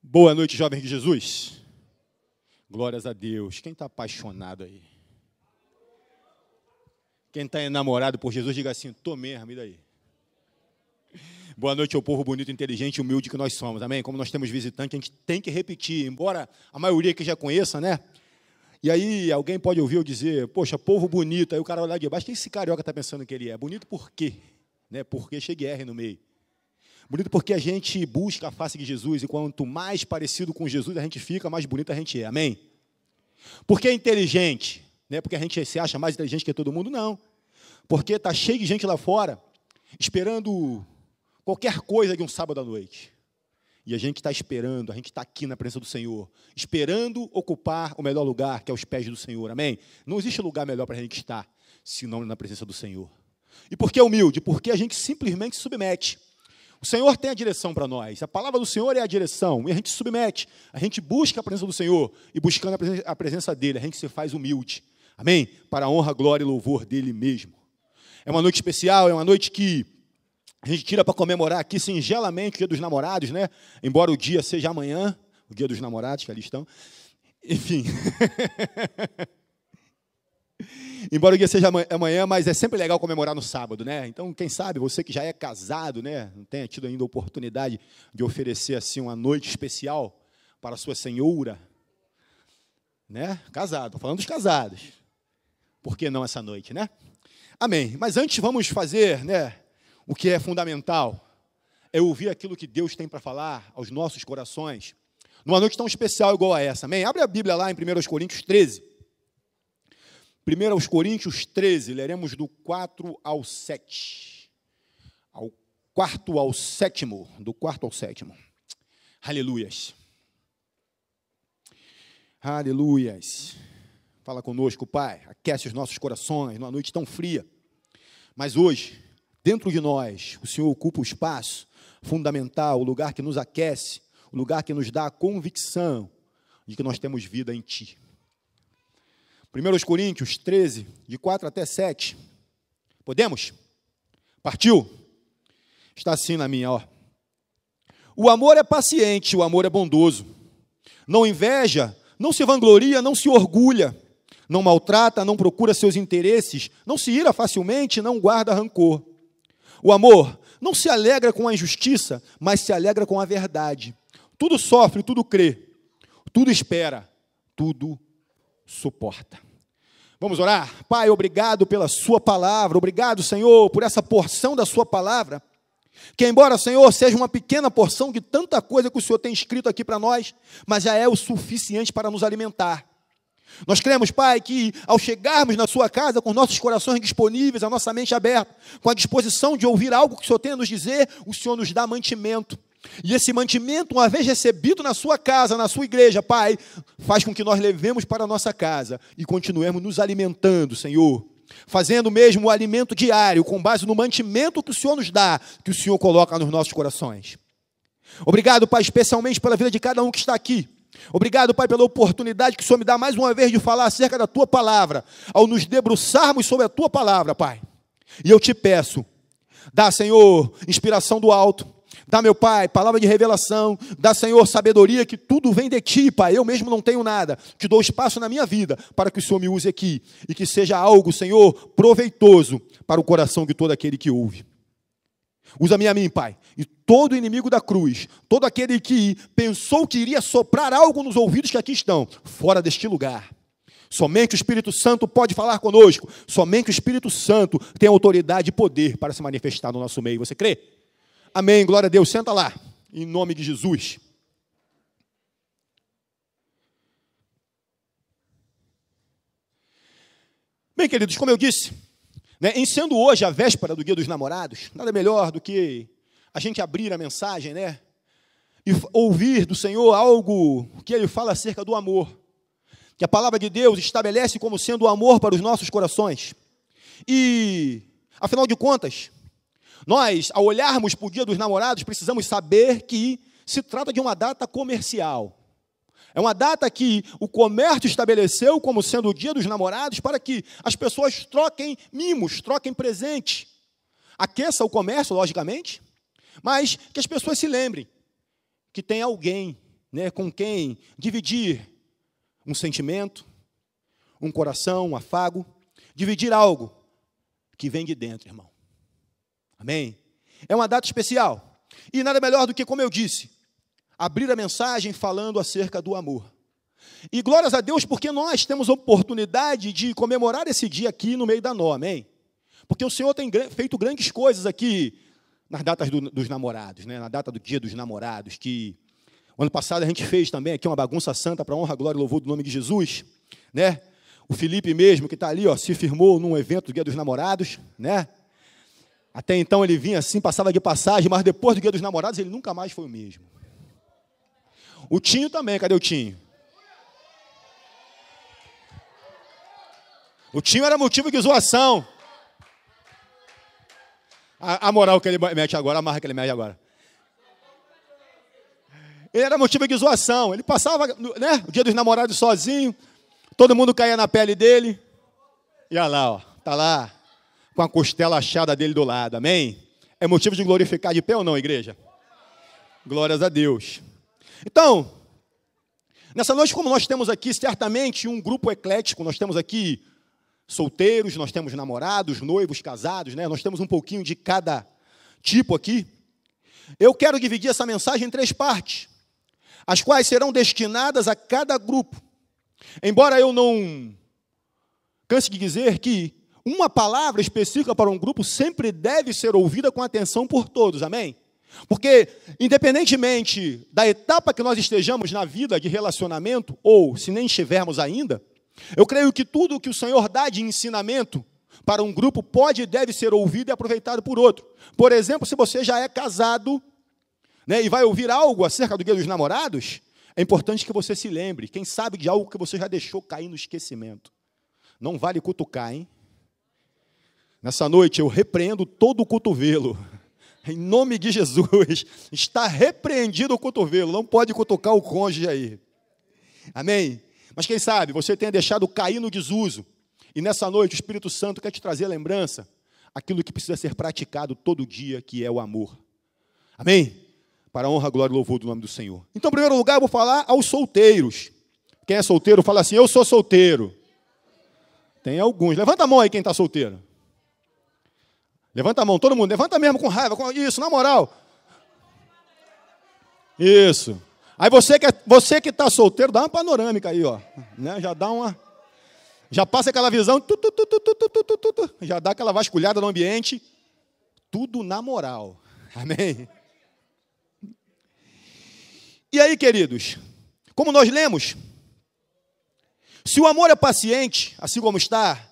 Boa noite, jovens de Jesus. Glórias a Deus. Quem está apaixonado aí? Quem está enamorado por Jesus, diga assim, tô mesmo, e daí? Boa noite ao povo bonito, inteligente e humilde que nós somos, amém? Como nós temos visitante, a gente tem que repetir, embora a maioria que já conheça, né? E aí alguém pode ouvir eu dizer, poxa, povo bonito, aí o cara olha de baixo, quem esse carioca está pensando que ele é? Bonito por quê? Né? Porque chega R no meio. Bonito porque a gente busca a face de Jesus, e quanto mais parecido com Jesus a gente fica, mais bonito a gente é, amém? Porque é inteligente, né? Porque a gente se acha mais inteligente que todo mundo? Não. Porque está cheio de gente lá fora, esperando qualquer coisa de um sábado à noite. E a gente está esperando, a gente está aqui na presença do Senhor, esperando ocupar o melhor lugar, que é os pés do Senhor, amém? Não existe lugar melhor para a gente estar, senão na presença do Senhor. E por que humilde? Porque a gente simplesmente se submete. O Senhor tem a direção para nós, a palavra do Senhor é a direção, e a gente se submete, a gente busca a presença do Senhor, e buscando a presença dEle, a gente se faz humilde, amém? Para a honra, glória e louvor dEle mesmo. É uma noite especial, é uma noite que a gente tira para comemorar aqui singelamente o Dia dos Namorados, né? Embora o dia seja amanhã, o Dia dos Namorados, que ali estão, enfim... Embora o dia seja amanhã, mas é sempre legal comemorar no sábado, né? Então, quem sabe, você que já é casado, né? Não tenha tido ainda a oportunidade de oferecer assim uma noite especial para a sua senhora, né? Casado, estou falando dos casados. Por que não essa noite, né? Amém. Mas antes vamos fazer, né, o que é fundamental, é ouvir aquilo que Deus tem para falar aos nossos corações, numa noite tão especial igual a essa, amém? Abre a Bíblia lá em 1 Coríntios 13. 1 Coríntios 13, leremos do 4 ao 7. Ao 4 ao 7º, do 4 ao 7º. Aleluias. Aleluias. Fala conosco, Pai. Aquece os nossos corações numa noite tão fria. Mas hoje, dentro de nós, o Senhor ocupa o espaço fundamental, o lugar que nos aquece, o lugar que nos dá a convicção de que nós temos vida em Ti. 1 Coríntios 13, de 4 até 7. Podemos? Partiu? Está assim na minha, ó. O amor é paciente, o amor é bondoso. Não inveja, não se vangloria, não se orgulha. Não maltrata, não procura seus interesses. Não se ira facilmente, não guarda rancor. O amor não se alegra com a injustiça, mas se alegra com a verdade. Tudo sofre, tudo crê. Tudo espera, tudo suporta. Vamos orar? Pai, obrigado pela sua palavra, obrigado, Senhor, por essa porção da sua palavra, que embora, Senhor, seja uma pequena porção de tanta coisa que o Senhor tem escrito aqui para nós, mas já é o suficiente para nos alimentar. Nós cremos, Pai, que ao chegarmos na sua casa com nossos corações disponíveis, a nossa mente aberta, com a disposição de ouvir algo que o Senhor tem a nos dizer, o Senhor nos dá mantimento. E esse mantimento, uma vez recebido na sua casa, na sua igreja, Pai, faz com que nós levemos para a nossa casa e continuemos nos alimentando, Senhor, fazendo mesmo o alimento diário, com base no mantimento que o Senhor nos dá, que o Senhor coloca nos nossos corações. Obrigado, Pai, especialmente pela vida de cada um que está aqui. Obrigado, Pai, pela oportunidade que o Senhor me dá mais uma vez de falar acerca da Tua palavra, ao nos debruçarmos sobre a Tua palavra, Pai. E eu te peço, dá, Senhor, inspiração do alto. Dá, meu Pai, palavra de revelação. Dá, Senhor, sabedoria, que tudo vem de Ti, Pai. Eu mesmo não tenho nada. Te dou espaço na minha vida para que o Senhor me use aqui. E que seja algo, Senhor, proveitoso para o coração de todo aquele que ouve. Usa-me a mim, Pai. E todo inimigo da cruz, todo aquele que pensou que iria soprar algo nos ouvidos que aqui estão, fora deste lugar. Somente o Espírito Santo pode falar conosco. Somente o Espírito Santo tem autoridade e poder para se manifestar no nosso meio. Você crê? Amém, glória a Deus, senta lá, em nome de Jesus. Bem, queridos, como eu disse, né, em sendo hoje a véspera do Dia dos Namorados, nada melhor do que a gente abrir a mensagem, né, e ouvir do Senhor algo que Ele fala acerca do amor, que a palavra de Deus estabelece como sendo o amor para os nossos corações. E, afinal de contas, nós, ao olharmos para o Dia dos Namorados, precisamos saber que se trata de uma data comercial. É uma data que o comércio estabeleceu como sendo o Dia dos Namorados para que as pessoas troquem mimos, troquem presente. Aqueça o comércio, logicamente, mas que as pessoas se lembrem que tem alguém né, com quem dividir um sentimento, um coração, um afago, dividir algo que vem de dentro, irmão. Amém? É uma data especial. E nada melhor do que, como eu disse, abrir a mensagem falando acerca do amor. E glórias a Deus, porque nós temos a oportunidade de comemorar esse dia aqui no meio da nó, amém? Porque o Senhor tem feito grandes coisas aqui nas datas dos namorados, né? Na data do dia dos namorados, que o ano passado a gente fez também aqui uma bagunça santa para honra, glória e louvor do nome de Jesus, né? O Felipe mesmo, que está ali, ó, se firmou num evento do Dia dos Namorados, né? Até então ele vinha assim, passava de passagem, mas depois do Dia dos Namorados ele nunca mais foi o mesmo. O Tinho também, cadê o Tinho? O Tinho era motivo de zoação. A moral que ele mete agora, a marra que ele mete agora. Ele era motivo de zoação. Ele passava, né, o Dia dos Namorados sozinho, todo mundo caía na pele dele. E olha lá, ó, tá lá com a costela achada dele do lado, amém? É motivo de glorificar de pé ou não, igreja? Glórias a Deus. Então, nessa noite, como nós temos aqui certamente um grupo eclético, nós temos aqui solteiros, nós temos namorados, noivos, casados, né? Nós temos um pouquinho de cada tipo aqui. Eu quero dividir essa mensagem em 3 partes, as quais serão destinadas a cada grupo. Embora eu não canse de dizer que uma palavra específica para um grupo sempre deve ser ouvida com atenção por todos, amém? Porque, independentemente da etapa que nós estejamos na vida de relacionamento, ou se nem estivermos ainda, eu creio que tudo que o Senhor dá de ensinamento para um grupo pode e deve ser ouvido e aproveitado por outro. Por exemplo, se você já é casado, né, e vai ouvir algo acerca do Dia dos Namorados, é importante que você se lembre, quem sabe, de algo que você já deixou cair no esquecimento. Não vale cutucar, hein? Nessa noite eu repreendo todo o cotovelo. Em nome de Jesus, está repreendido o cotovelo, não pode cutucar o cônjuge aí. Amém? Mas quem sabe, você tenha deixado cair no desuso, e nessa noite o Espírito Santo quer te trazer a lembrança, aquilo que precisa ser praticado todo dia, que é o amor. Amém? Para a honra, glória e louvor do nome do Senhor. Então, em primeiro lugar, eu vou falar aos solteiros. Quem é solteiro, fala assim, eu sou solteiro. Tem alguns. Levanta a mão aí quem está solteiro. Levanta a mão, todo mundo. Levanta mesmo com raiva. Isso, na moral. Isso. Aí você que está solteiro, dá uma panorâmica aí, ó. Né? Já dá uma... Já passa aquela visão, já dá aquela vasculhada no ambiente. Tudo na moral. Amém? E aí, queridos, como nós lemos, se o amor é paciente, assim como está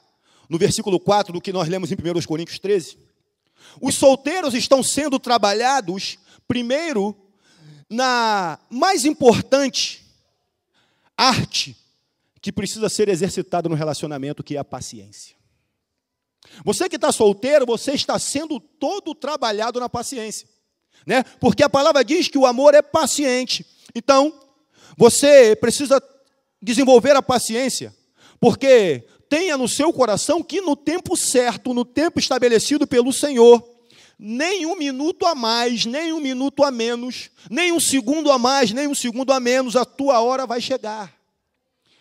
no versículo 4 do que nós lemos em 1 Coríntios 13, os solteiros estão sendo trabalhados, primeiro, na mais importante arte que precisa ser exercitada no relacionamento, que é a paciência. Você que está solteiro, você está sendo todo trabalhado na paciência, né? Porque a palavra diz que o amor é paciente. Então, você precisa desenvolver a paciência, porque tenha no seu coração que no tempo certo, no tempo estabelecido pelo Senhor, nem um minuto a mais, nem um minuto a menos, nem um segundo a mais, nem um segundo a menos, a tua hora vai chegar.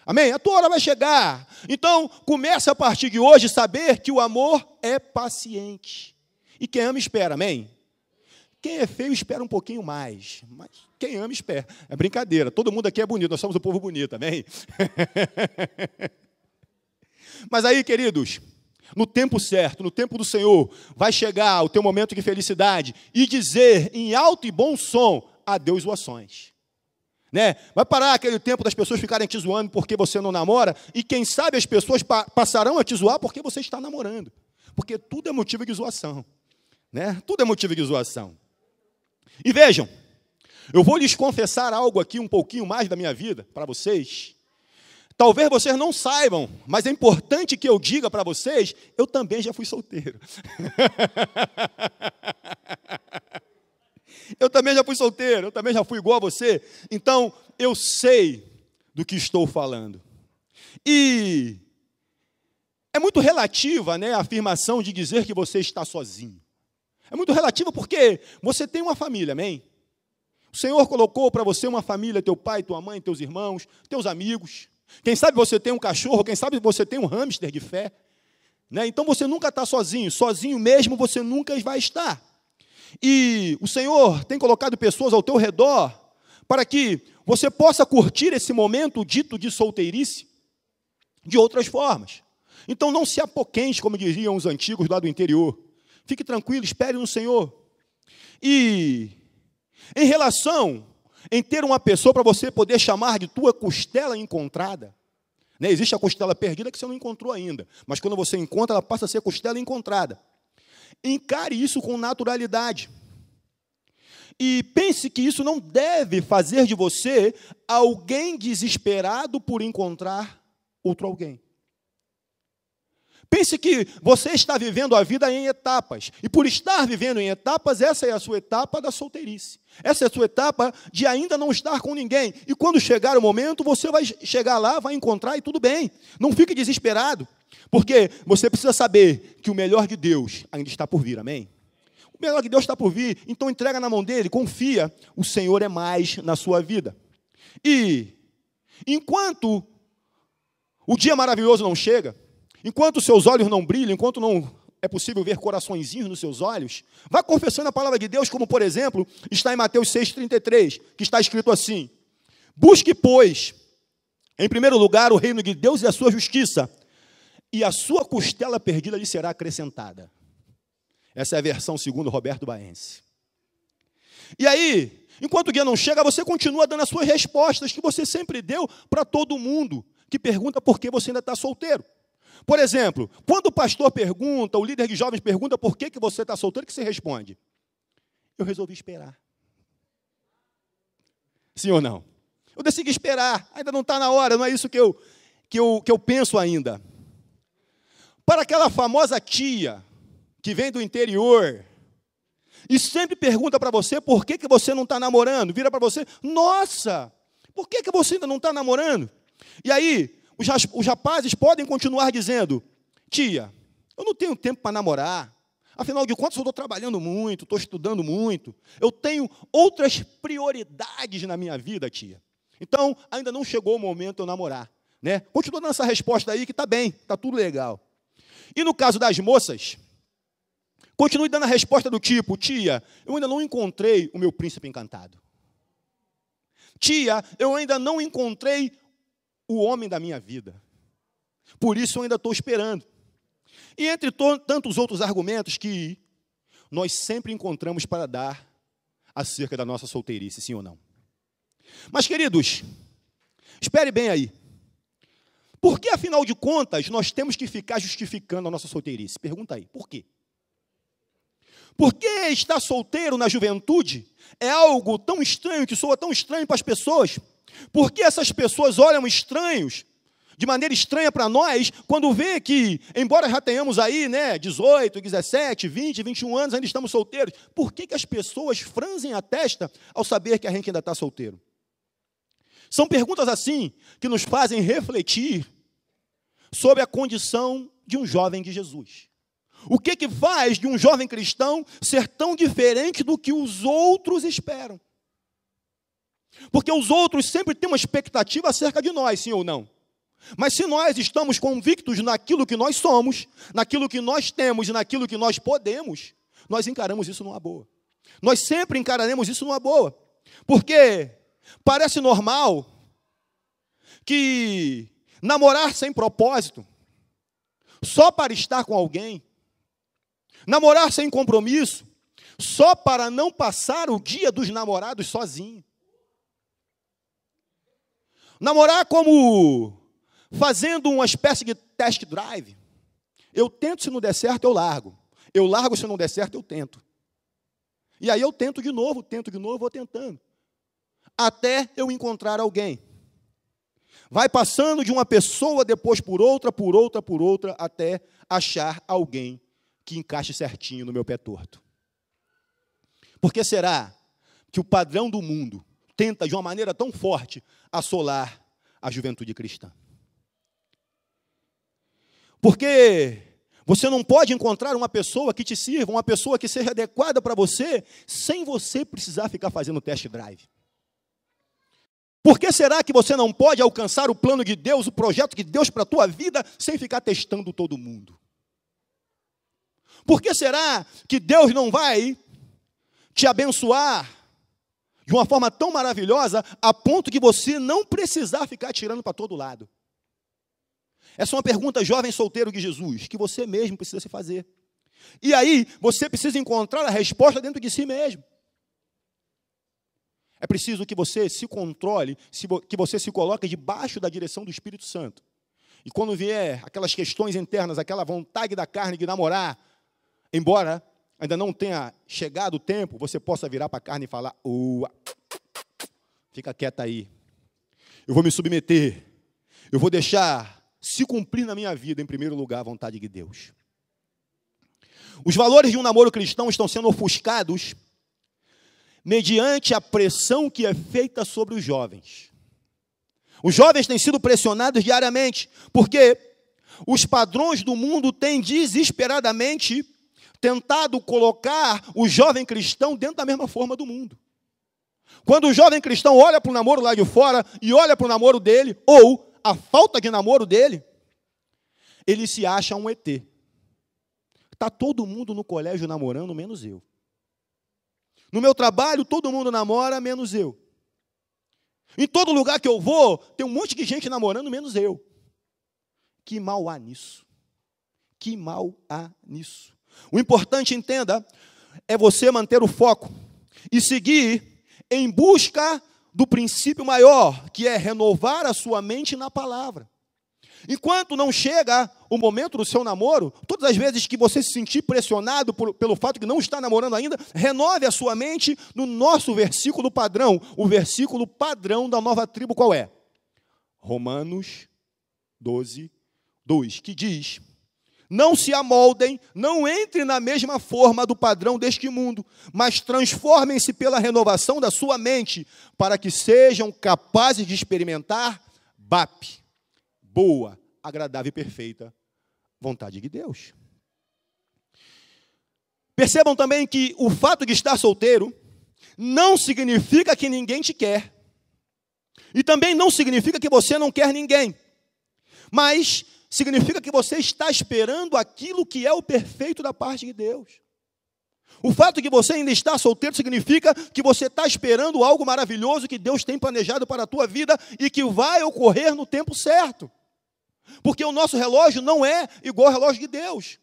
Amém? A tua hora vai chegar. Então, comece a partir de hoje a saber que o amor é paciente. E quem ama, espera. Amém? Quem é feio, espera um pouquinho mais. Mas quem ama, espera. É brincadeira. Todo mundo aqui é bonito. Nós somos o povo bonito. Amém? Mas aí, queridos, no tempo certo, no tempo do Senhor, vai chegar o teu momento de felicidade e dizer em alto e bom som, adeus zoações. Né? Vai parar aquele tempo das pessoas ficarem te zoando porque você não namora, e quem sabe as pessoas passarão a te zoar porque você está namorando. Porque tudo é motivo de zoação. Né? Tudo é motivo de zoação. E vejam, eu vou lhes confessar algo aqui um pouquinho mais da minha vida para vocês. Talvez vocês não saibam, mas é importante que eu diga para vocês, eu também já fui solteiro. Eu também já fui solteiro, eu também já fui igual a você. Então, eu sei do que estou falando. E é muito relativa, né, a afirmação de dizer que você está sozinho. É muito relativa porque você tem uma família, amém? O Senhor colocou para você uma família, teu pai, tua mãe, teus irmãos, teus amigos. Quem sabe você tem um cachorro, quem sabe você tem um hamster de fé. Né? Então você nunca está sozinho. Sozinho mesmo você nunca vai estar. E o Senhor tem colocado pessoas ao teu redor para que você possa curtir esse momento dito de solteirice de outras formas. Então não se apoquente, como diziam os antigos lá do interior. Fique tranquilo, espere no Senhor. E em relação em ter uma pessoa para você poder chamar de tua costela encontrada, né? Existe a costela perdida que você não encontrou ainda, mas quando você encontra, ela passa a ser costela encontrada. Encare isso com naturalidade. E pense que isso não deve fazer de você alguém desesperado por encontrar outro alguém. Pense que você está vivendo a vida em etapas. E por estar vivendo em etapas, essa é a sua etapa da solteirice. Essa é a sua etapa de ainda não estar com ninguém. E quando chegar o momento, você vai chegar lá, vai encontrar e tudo bem. Não fique desesperado. Porque você precisa saber que o melhor de Deus ainda está por vir, amém? O melhor de Deus está por vir, então entrega na mão dele, confia, o Senhor é mais na sua vida. E enquanto o dia maravilhoso não chega, enquanto os seus olhos não brilham, enquanto não é possível ver coraçõezinhos nos seus olhos, vá confessando a palavra de Deus, como por exemplo, está em Mateus 6,33, que está escrito assim: busque, pois, em primeiro lugar o reino de Deus e a sua justiça, e a sua costela perdida lhe será acrescentada. Essa é a versão segundo Roberto Baense. E aí, enquanto o dia não chega, você continua dando as suas respostas que você sempre deu para todo mundo que pergunta por que você ainda está solteiro. Por exemplo, quando o pastor pergunta, o líder de jovens pergunta por que você está solteiro, o que você responde? Eu resolvi esperar. Sim ou não? Eu decidi esperar, ainda não está na hora, não é isso que eu penso ainda. Para aquela famosa tia que vem do interior e sempre pergunta para você por que você não está namorando, vira para você, nossa, por que você ainda não está namorando? E aí, os rapazes podem continuar dizendo, tia, eu não tenho tempo para namorar, afinal de contas eu estou trabalhando muito, estou estudando muito, eu tenho outras prioridades na minha vida, tia. Então, ainda não chegou o momento de eu namorar. Né? Continua dando essa resposta aí que está bem, está tudo legal. E no caso das moças, continue dando a resposta do tipo, tia, eu ainda não encontrei o meu príncipe encantado. Tia, eu ainda não encontrei o homem da minha vida. Por isso eu ainda estou esperando. E entre tantos outros argumentos que nós sempre encontramos para dar acerca da nossa solteirice, sim ou não. Mas, queridos, espere bem aí. Por que, afinal de contas, nós temos que ficar justificando a nossa solteirice? Pergunta aí, por quê? Por que estar solteiro na juventude é algo tão estranho, que soa tão estranho para as pessoas? Por que essas pessoas olham estranhos, de maneira estranha para nós, quando vê que, embora já tenhamos aí, 18, 17, 20, 21 anos, ainda estamos solteiros? Por que as pessoas franzem a testa ao saber que a gente ainda está solteiro? São perguntas assim que nos fazem refletir sobre a condição de um jovem de Jesus. O que faz de um jovem cristão ser tão diferente do que os outros esperam? Porque os outros sempre têm uma expectativa acerca de nós, sim ou não? Mas se nós estamos convictos naquilo que nós somos, naquilo que nós temos e naquilo que nós podemos, nós encaramos isso numa boa. Nós sempre encararemos isso numa boa. Porque parece normal que namorar sem propósito, só para estar com alguém, namorar sem compromisso, só para não passar o dia dos namorados sozinho. Namorar como fazendo uma espécie de test drive. Eu tento, se não der certo, eu largo. Eu largo, se não der certo, eu tento. E aí eu tento de novo, vou tentando. Até eu encontrar alguém. Vai passando de uma pessoa, depois por outra, até achar alguém que encaixe certinho no meu pé torto. Por que será que o padrão do mundo tenta, de uma maneira tão forte, assolar a juventude cristã? Porque Você não pode encontrar uma pessoa que te sirva, uma pessoa que seja adequada para você, sem você precisar ficar fazendo test drive. Por que será que você não pode alcançar o plano de Deus, o projeto de Deus para a tua vida, sem ficar testando todo mundo? Por que será que Deus não vai te abençoar de uma forma tão maravilhosa, a ponto que você não precisar ficar tirando para todo lado? Essa é uma pergunta, jovem solteiro de Jesus, que você mesmo precisa se fazer. E aí, você precisa encontrar a resposta dentro de si mesmo. É preciso que você se controle, que você se coloque debaixo da direção do Espírito Santo. E quando vier aquelas questões internas, aquela vontade da carne de namorar, embora ainda não tenha chegado o tempo, você possa virar para a carne e falar: fica quieta aí. Eu vou me submeter. Eu vou deixar se cumprir na minha vida, em primeiro lugar, a vontade de Deus. Os valores de um namoro cristão estão sendo ofuscados mediante a pressão que é feita sobre os jovens. Os jovens têm sido pressionados diariamente, porque os padrões do mundo têm desesperadamente tentado colocar o jovem cristão dentro da mesma forma do mundo. Quando o jovem cristão olha para o namoro lá de fora e olha para o namoro dele, ou a falta de namoro dele, ele se acha um ET. Está todo mundo no colégio namorando, menos eu. No meu trabalho, todo mundo namora, menos eu. Em todo lugar que eu vou, tem um monte de gente namorando, menos eu. Que mal há nisso? Que mal há nisso? O importante, entenda, é você manter o foco e seguir em busca do princípio maior, que é renovar a sua mente na palavra. Enquanto não chega o momento do seu namoro, todas as vezes que você se sentir pressionado pelo fato de não estar namorando ainda, renove a sua mente no nosso versículo padrão. O versículo padrão da nova tribo qual é? Romanos 12, 2, que diz: não se amoldem, não entrem na mesma forma do padrão deste mundo, mas transformem-se pela renovação da sua mente, para que sejam capazes de experimentar BAP. Boa, agradável e perfeita vontade de Deus. Percebam também que o fato de estar solteiro não significa que ninguém te quer. E também não significa que você não quer ninguém. Mas significa que você está esperando aquilo que é o perfeito da parte de Deus. O fato de que você ainda está solteiro significa que você está esperando algo maravilhoso que Deus tem planejado para a tua vida e que vai ocorrer no tempo certo. Porque o nosso relógio não é igual ao relógio de Deus.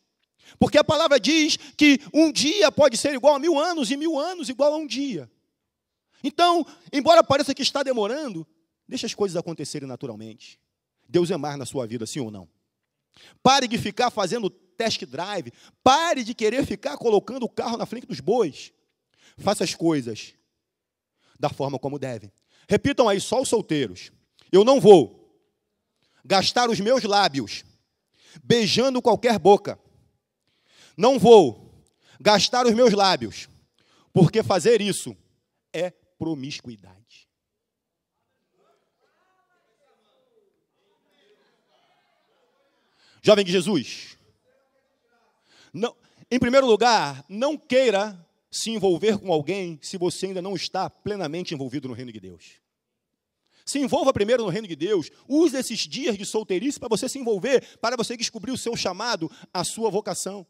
Porque a palavra diz que um dia pode ser igual a 1000 anos e 1000 anos igual a um dia. Então, embora pareça que está demorando, deixa as coisas acontecerem naturalmente. Deus é mais na sua vida, sim ou não? Pare de ficar fazendo test drive. Pare de querer ficar colocando o carro na frente dos bois. Faça as coisas da forma como devem. Repitam aí, só os solteiros. Eu não vou gastar os meus lábios beijando qualquer boca. Não vou gastar os meus lábios, porque fazer isso é promiscuidade. Jovem de Jesus, não, em primeiro lugar, não queira se envolver com alguém se você ainda não está plenamente envolvido no reino de Deus. Se envolva primeiro no reino de Deus. Use esses dias de solteirice para você se envolver, para você descobrir o seu chamado, a sua vocação.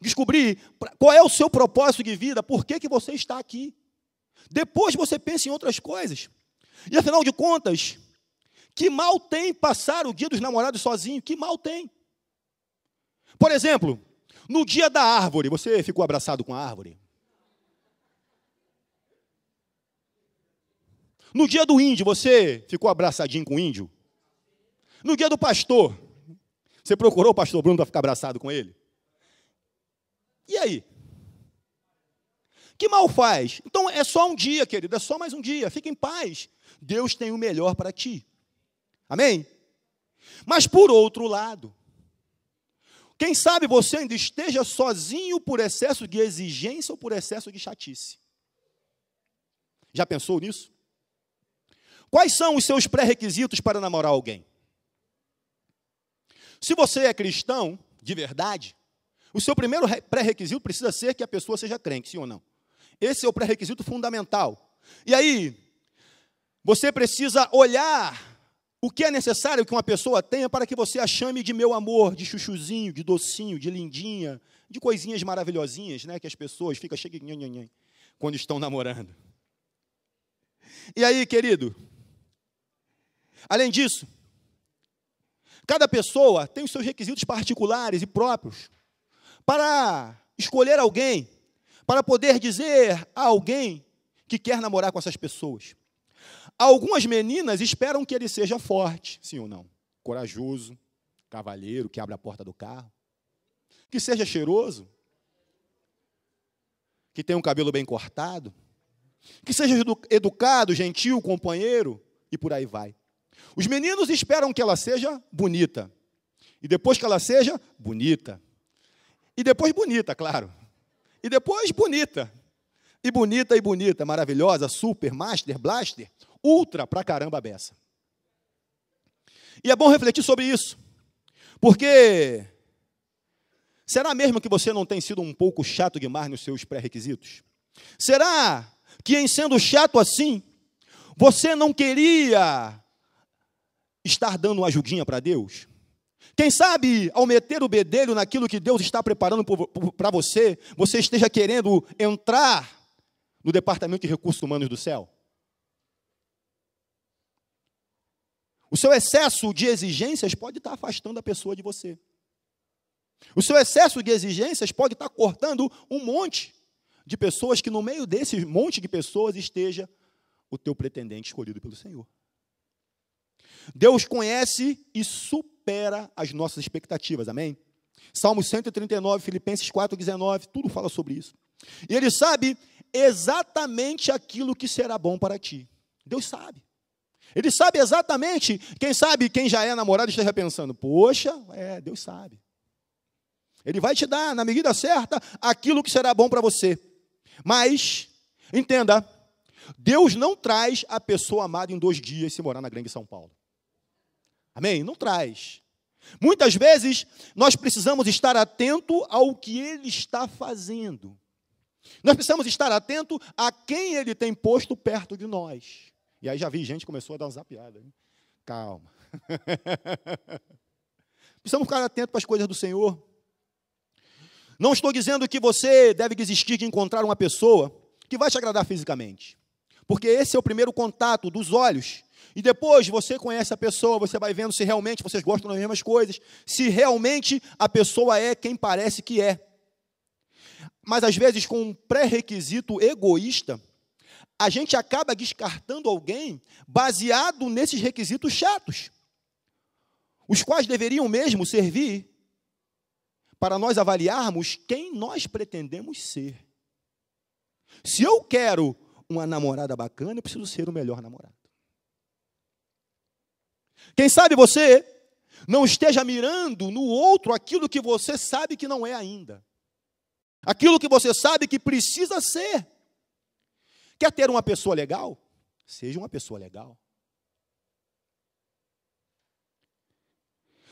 Descobrir qual é o seu propósito de vida, por que você está aqui. Depois você pensa em outras coisas. E afinal de contas, que mal tem passar o dia dos namorados sozinho? Que mal tem? Por exemplo, no dia da árvore, você ficou abraçado com a árvore? No dia do índio, você ficou abraçadinho com o índio? No dia do pastor, você procurou o pastor Bruno para ficar abraçado com ele? E aí? Que mal faz? Então é só um dia, querido, é só mais um dia. Fique em paz. Deus tem o melhor para ti. Amém? Mas por outro lado, quem sabe você ainda esteja sozinho por excesso de exigência ou por excesso de chatice. Já pensou nisso? Quais são os seus pré-requisitos para namorar alguém? Se você é cristão, de verdade, O seu primeiro pré-requisito precisa ser que a pessoa seja crente, sim ou não? Esse é o pré-requisito fundamental. E aí, você precisa olhar o que é necessário que uma pessoa tenha para que você a chame de meu amor, de chuchuzinho, de docinho, de lindinha, de coisinhas maravilhosinhas, né, que as pessoas ficam cheias de quando estão namorando. E aí, querido, além disso, cada pessoa tem os seus requisitos particulares e próprios para escolher alguém, para poder dizer a alguém que quer namorar com essas pessoas. Algumas meninas esperam que ele seja forte, sim ou não? Corajoso, cavalheiro, que abre a porta do carro. Que seja cheiroso, que tenha um cabelo bem cortado, que seja educado, gentil, companheiro, e por aí vai. Os meninos esperam que ela seja bonita, e depois que ela seja bonita, e depois bonita, claro, e depois bonita, e bonita, maravilhosa, super, master, blaster, ultra pra caramba beça. E é bom refletir sobre isso, porque será mesmo que você não tem sido um pouco chato demais nos seus pré-requisitos? Será que, em sendo chato assim, você não queria estar dando uma ajudinha para Deus? Quem sabe, ao meter o bedelho naquilo que Deus está preparando para você, você esteja querendo entrar no Departamento de Recursos Humanos do céu? O seu excesso de exigências pode estar afastando a pessoa de você. O seu excesso de exigências pode estar cortando um monte de pessoas que no meio desse monte de pessoas esteja o teu pretendente escolhido pelo Senhor. Deus conhece e supera as nossas expectativas, amém? Salmo 139, Filipenses 4,19, tudo fala sobre isso. E Ele sabe exatamente aquilo que será bom para ti. Deus sabe. Ele sabe exatamente, quem sabe, quem já é namorado esteja pensando, poxa, Deus sabe. Ele vai te dar, na medida certa, aquilo que será bom para você. Mas, entenda, Deus não traz a pessoa amada em 2 dias se morar na Grande São Paulo. Amém? Não traz. Muitas vezes, nós precisamos estar atento ao que Ele está fazendo. Nós precisamos estar atento a quem Ele tem posto perto de nós. E aí já vi gente que começou a dar uma zapiada. Hein? Calma. Precisamos ficar atentos para as coisas do Senhor. Não estou dizendo que você deve desistir de encontrar uma pessoa que vai te agradar fisicamente. Porque esse é o primeiro contato dos olhos. E depois você conhece a pessoa, você vai vendo se realmente vocês gostam das mesmas coisas, se realmente a pessoa é quem parece que é. Mas às vezes com um pré-requisito egoísta, a gente acaba descartando alguém baseado nesses requisitos chatos, os quais deveriam mesmo servir para nós avaliarmos quem nós pretendemos ser. Se eu quero uma namorada bacana, eu preciso ser o melhor namorado. Quem sabe você não esteja mirando no outro aquilo que você sabe que não é ainda. Aquilo que você sabe que precisa ser. Quer ter uma pessoa legal? Seja uma pessoa legal.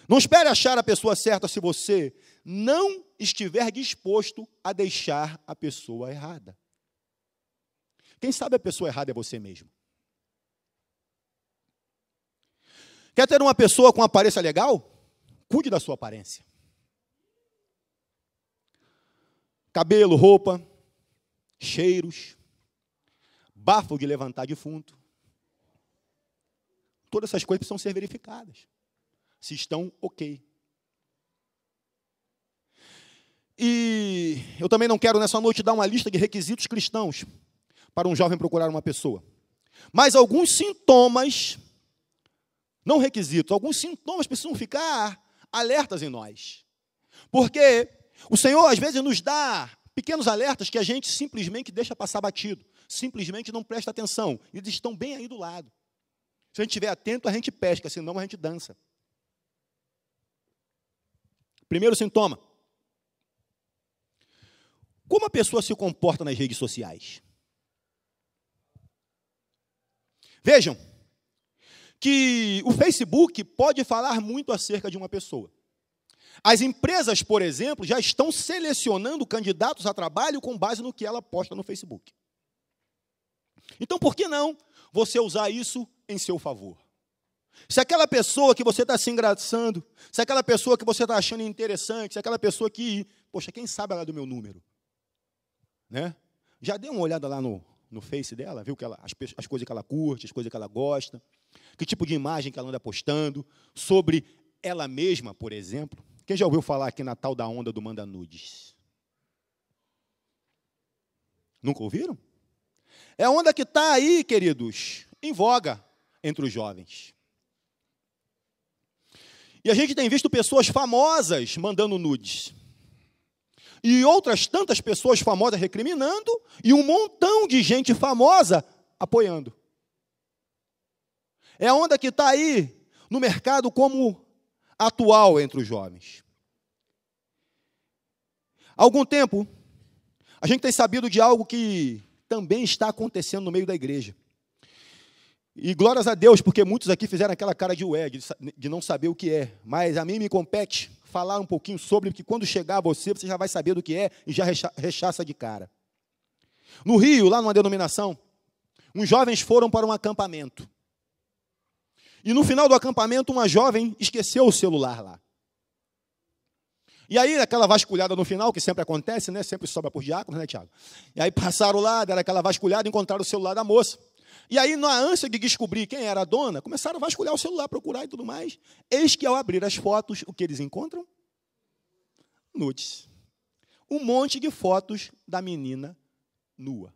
Não espere achar a pessoa certa se você não estiver disposto a deixar a pessoa errada. Quem sabe a pessoa errada é você mesmo. Quer ter uma pessoa com aparência legal? Cuide da sua aparência. Cabelo, roupa, cheiros, bafo de levantar defunto. Todas essas coisas precisam ser verificadas. Se estão ok. E eu também não quero nessa noite dar uma lista de requisitos cristãos para um jovem procurar uma pessoa. Mas alguns sintomas, não requisitos, alguns sintomas precisam ficar alertas em nós. Porque o Senhor às vezes nos dá pequenos alertas que a gente simplesmente deixa passar batido. Simplesmente não presta atenção. Eles estão bem aí do lado. Se a gente estiver atento, a gente pesca, senão a gente dança. Primeiro sintoma. Como a pessoa se comporta nas redes sociais? Vejam que o Facebook pode falar muito acerca de uma pessoa. As empresas, por exemplo, já estão selecionando candidatos a trabalho com base no que ela posta no Facebook. Então, por que não você usar isso em seu favor? Se aquela pessoa que você está se engraçando, se aquela pessoa que você está achando interessante, se aquela pessoa que, poxa, quem sabe ela é do meu número, né? Já deu uma olhada lá no Face dela, viu que as coisas que ela curte, as coisas que ela gosta, que tipo de imagem que ela anda postando, sobre ela mesma, por exemplo. Quem já ouviu falar aqui na tal da onda do manda nudes? Nunca ouviram? É a onda que está aí, queridos, em voga entre os jovens. E a gente tem visto pessoas famosas mandando nudes. E outras tantas pessoas famosas recriminando, e um montão de gente famosa apoiando. É a onda que está aí no mercado como atual entre os jovens. Há algum tempo, a gente tem sabido de algo que também está acontecendo no meio da igreja. E glórias a Deus, porque muitos aqui fizeram aquela cara de ué, de não saber o que é. Mas a mim me compete falar um pouquinho sobre, que quando chegar você já vai saber do que é e já rechaça de cara. No Rio, lá numa denominação, uns jovens foram para um acampamento. E no final do acampamento, uma jovem esqueceu o celular lá. E aí, aquela vasculhada no final, que sempre acontece, né? Sempre sobra por diácono, né, Tiago? E aí passaram lá, deram aquela vasculhada e encontraram o celular da moça. E aí, na ânsia de descobrir quem era a dona, começaram a vasculhar o celular, procurar e tudo mais. Eis que, ao abrir as fotos, o que eles encontram? Nudes. Um monte de fotos da menina nua.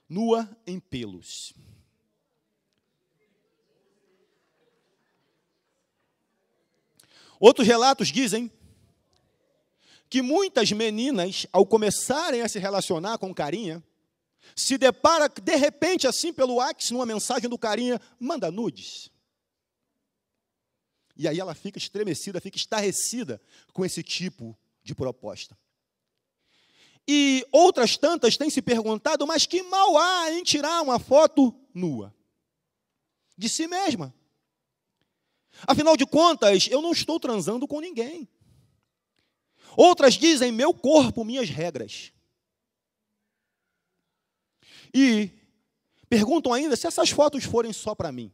Nua em pelos. Outros relatos dizem que muitas meninas, ao começarem a se relacionar com o carinha, se depara, de repente, assim, pelo WhatsApp, numa mensagem do carinha, manda nudes. E aí ela fica estremecida, fica estarrecida com esse tipo de proposta. E outras tantas têm se perguntado, mas que mal há em tirar uma foto nua? De si mesma. Afinal de contas, eu não estou transando com ninguém. Outras dizem, meu corpo, minhas regras. E perguntam ainda se essas fotos forem só para mim.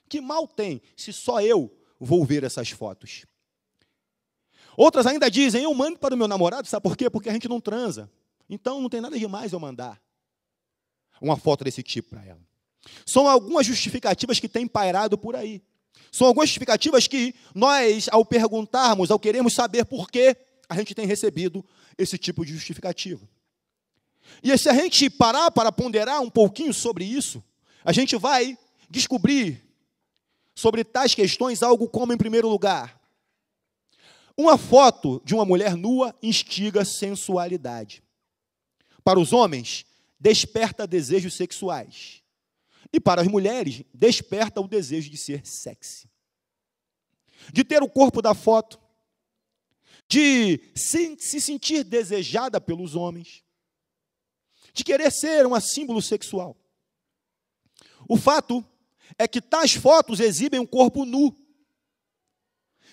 Que mal tem se só eu vou ver essas fotos? Outras ainda dizem, eu mando para o meu namorado, sabe por quê? Porque a gente não transa. Então não tem nada demais eu mandar uma foto desse tipo para ela. São algumas justificativas que têm pairado por aí. São algumas justificativas que nós, ao perguntarmos, ao queremos saber por quê, a gente tem recebido esse tipo de justificativa. E se a gente parar para ponderar um pouquinho sobre isso, a gente vai descobrir sobre tais questões algo como, em primeiro lugar, uma foto de uma mulher nua instiga sensualidade. Para os homens, desperta desejos sexuais. E para as mulheres, desperta o desejo de ser sexy. De ter o corpo da foto, de se sentir desejada pelos homens, de querer ser um símbolo sexual. O fato é que tais fotos exibem um corpo nu,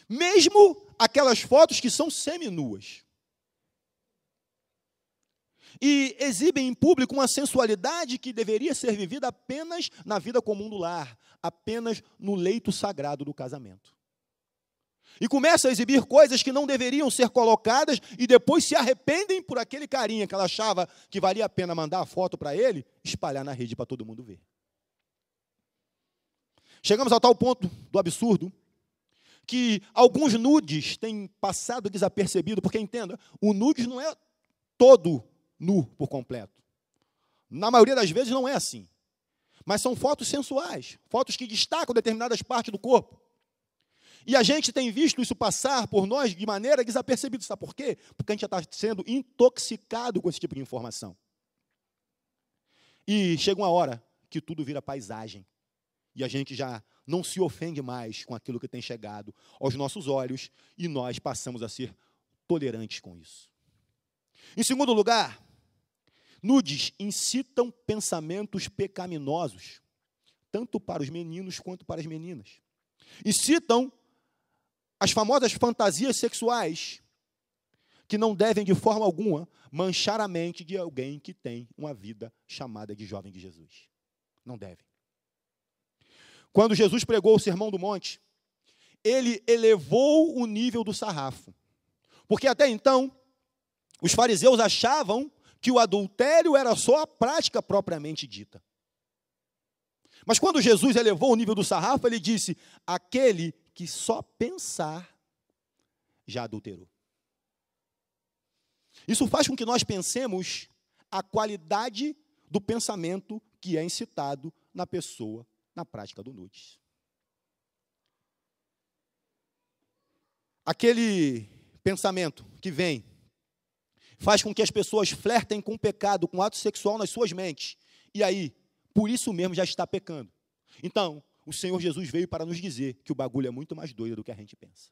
mesmo aquelas fotos que são seminuas. E exibem em público uma sensualidade que deveria ser vivida apenas na vida comum do lar, apenas no leito sagrado do casamento. E começam a exibir coisas que não deveriam ser colocadas e depois se arrependem por aquele carinha que ela achava que valia a pena mandar a foto para ele, espalhar na rede para todo mundo ver. Chegamos ao tal ponto do absurdo que alguns nudes têm passado desapercebido, porque entenda, o nudes não é todo nu por completo. Na maioria das vezes não é assim. Mas são fotos sensuais, fotos que destacam determinadas partes do corpo. E a gente tem visto isso passar por nós de maneira desapercebida. Sabe por quê? Porque a gente já está sendo intoxicado com esse tipo de informação. E chega uma hora que tudo vira paisagem. E a gente já não se ofende mais com aquilo que tem chegado aos nossos olhos e nós passamos a ser tolerantes com isso. Em segundo lugar, nudes incitam pensamentos pecaminosos, tanto para os meninos quanto para as meninas. Incitam as famosas fantasias sexuais, que não devem, de forma alguma, manchar a mente de alguém que tem uma vida chamada de jovem de Jesus. Não devem. Quando Jesus pregou o Sermão do Monte, ele elevou o nível do sarrafo. Porque até então, os fariseus achavam que o adultério era só a prática propriamente dita. Mas quando Jesus elevou o nível do sarrafo, ele disse: aquele que só pensar já adulterou. Isso faz com que nós pensemos a qualidade do pensamento que é incitado na pessoa na prática do nudes. Aquele pensamento que vem faz com que as pessoas flertem com o pecado, com o ato sexual nas suas mentes. E aí, por isso mesmo, já está pecando. Então, o Senhor Jesus veio para nos dizer que o bagulho é muito mais doido do que a gente pensa.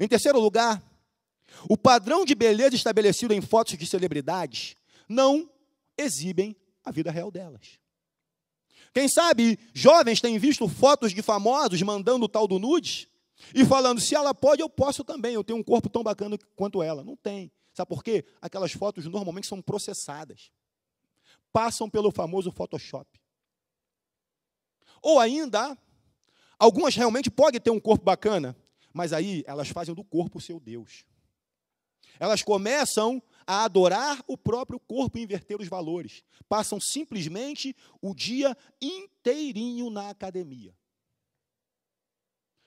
Em terceiro lugar, o padrão de beleza estabelecido em fotos de celebridades não exibem a vida real delas. Quem sabe, jovens têm visto fotos de famosos mandando o tal do nude e falando: se ela pode, eu posso também, eu tenho um corpo tão bacana quanto ela. Não tem. Sabe por quê? Aquelas fotos normalmente são processadas. Passam pelo famoso Photoshop. Ou ainda, algumas realmente podem ter um corpo bacana, mas aí elas fazem do corpo o seu Deus. Elas começam a adorar o próprio corpo e inverter os valores. Passam simplesmente o dia inteirinho na academia.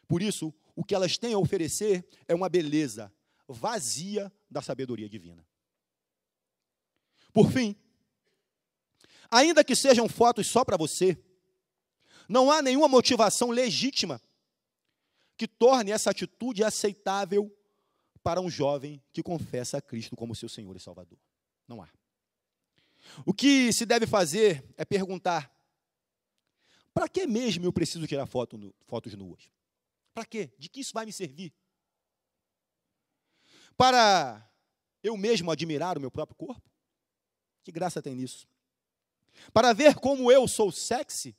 Por isso, o que elas têm a oferecer é uma beleza vazia da sabedoria divina. Por fim, ainda que sejam fotos só para você, não há nenhuma motivação legítima que torne essa atitude aceitável para um jovem que confessa a Cristo como seu Senhor e Salvador. Não há. O que se deve fazer é perguntar: para que mesmo eu preciso tirar fotos nuas? Para quê? De que isso vai me servir? Para eu mesmo admirar o meu próprio corpo? Que graça tem nisso? Para ver como eu sou sexy?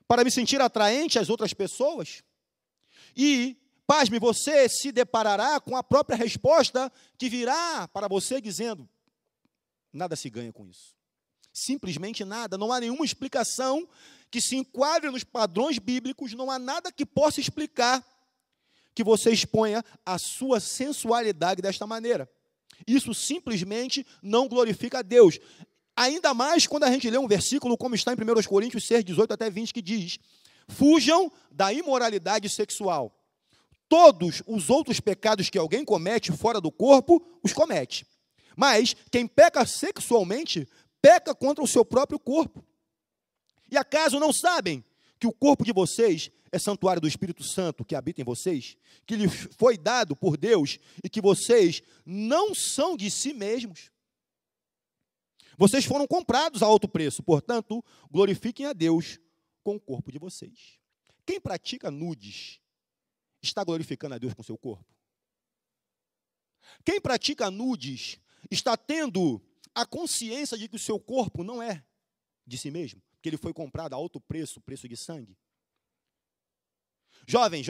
Para me sentir atraente às outras pessoas? E, pasme, você se deparará com a própria resposta que virá para você dizendo: nada se ganha com isso. Simplesmente nada. Não há nenhuma explicação que se enquadre nos padrões bíblicos, não há nada que possa explicar que você exponha a sua sensualidade desta maneira. Isso simplesmente não glorifica a Deus. Ainda mais quando a gente lê um versículo como está em 1 Coríntios 6, 18 até 20, que diz: fujam da imoralidade sexual. Todos os outros pecados que alguém comete fora do corpo, os comete. Mas quem peca sexualmente, peca contra o seu próprio corpo. E acaso não sabem que o corpo de vocês é santuário do Espírito Santo que habita em vocês, que lhes foi dado por Deus e que vocês não são de si mesmos? Vocês foram comprados a alto preço, portanto, glorifiquem a Deus com o corpo de vocês. Quem pratica nudes está glorificando a Deus com o seu corpo? Quem pratica nudes está tendo a consciência de que o seu corpo não é de si mesmo, que ele foi comprado a alto preço, preço de sangue? Jovens,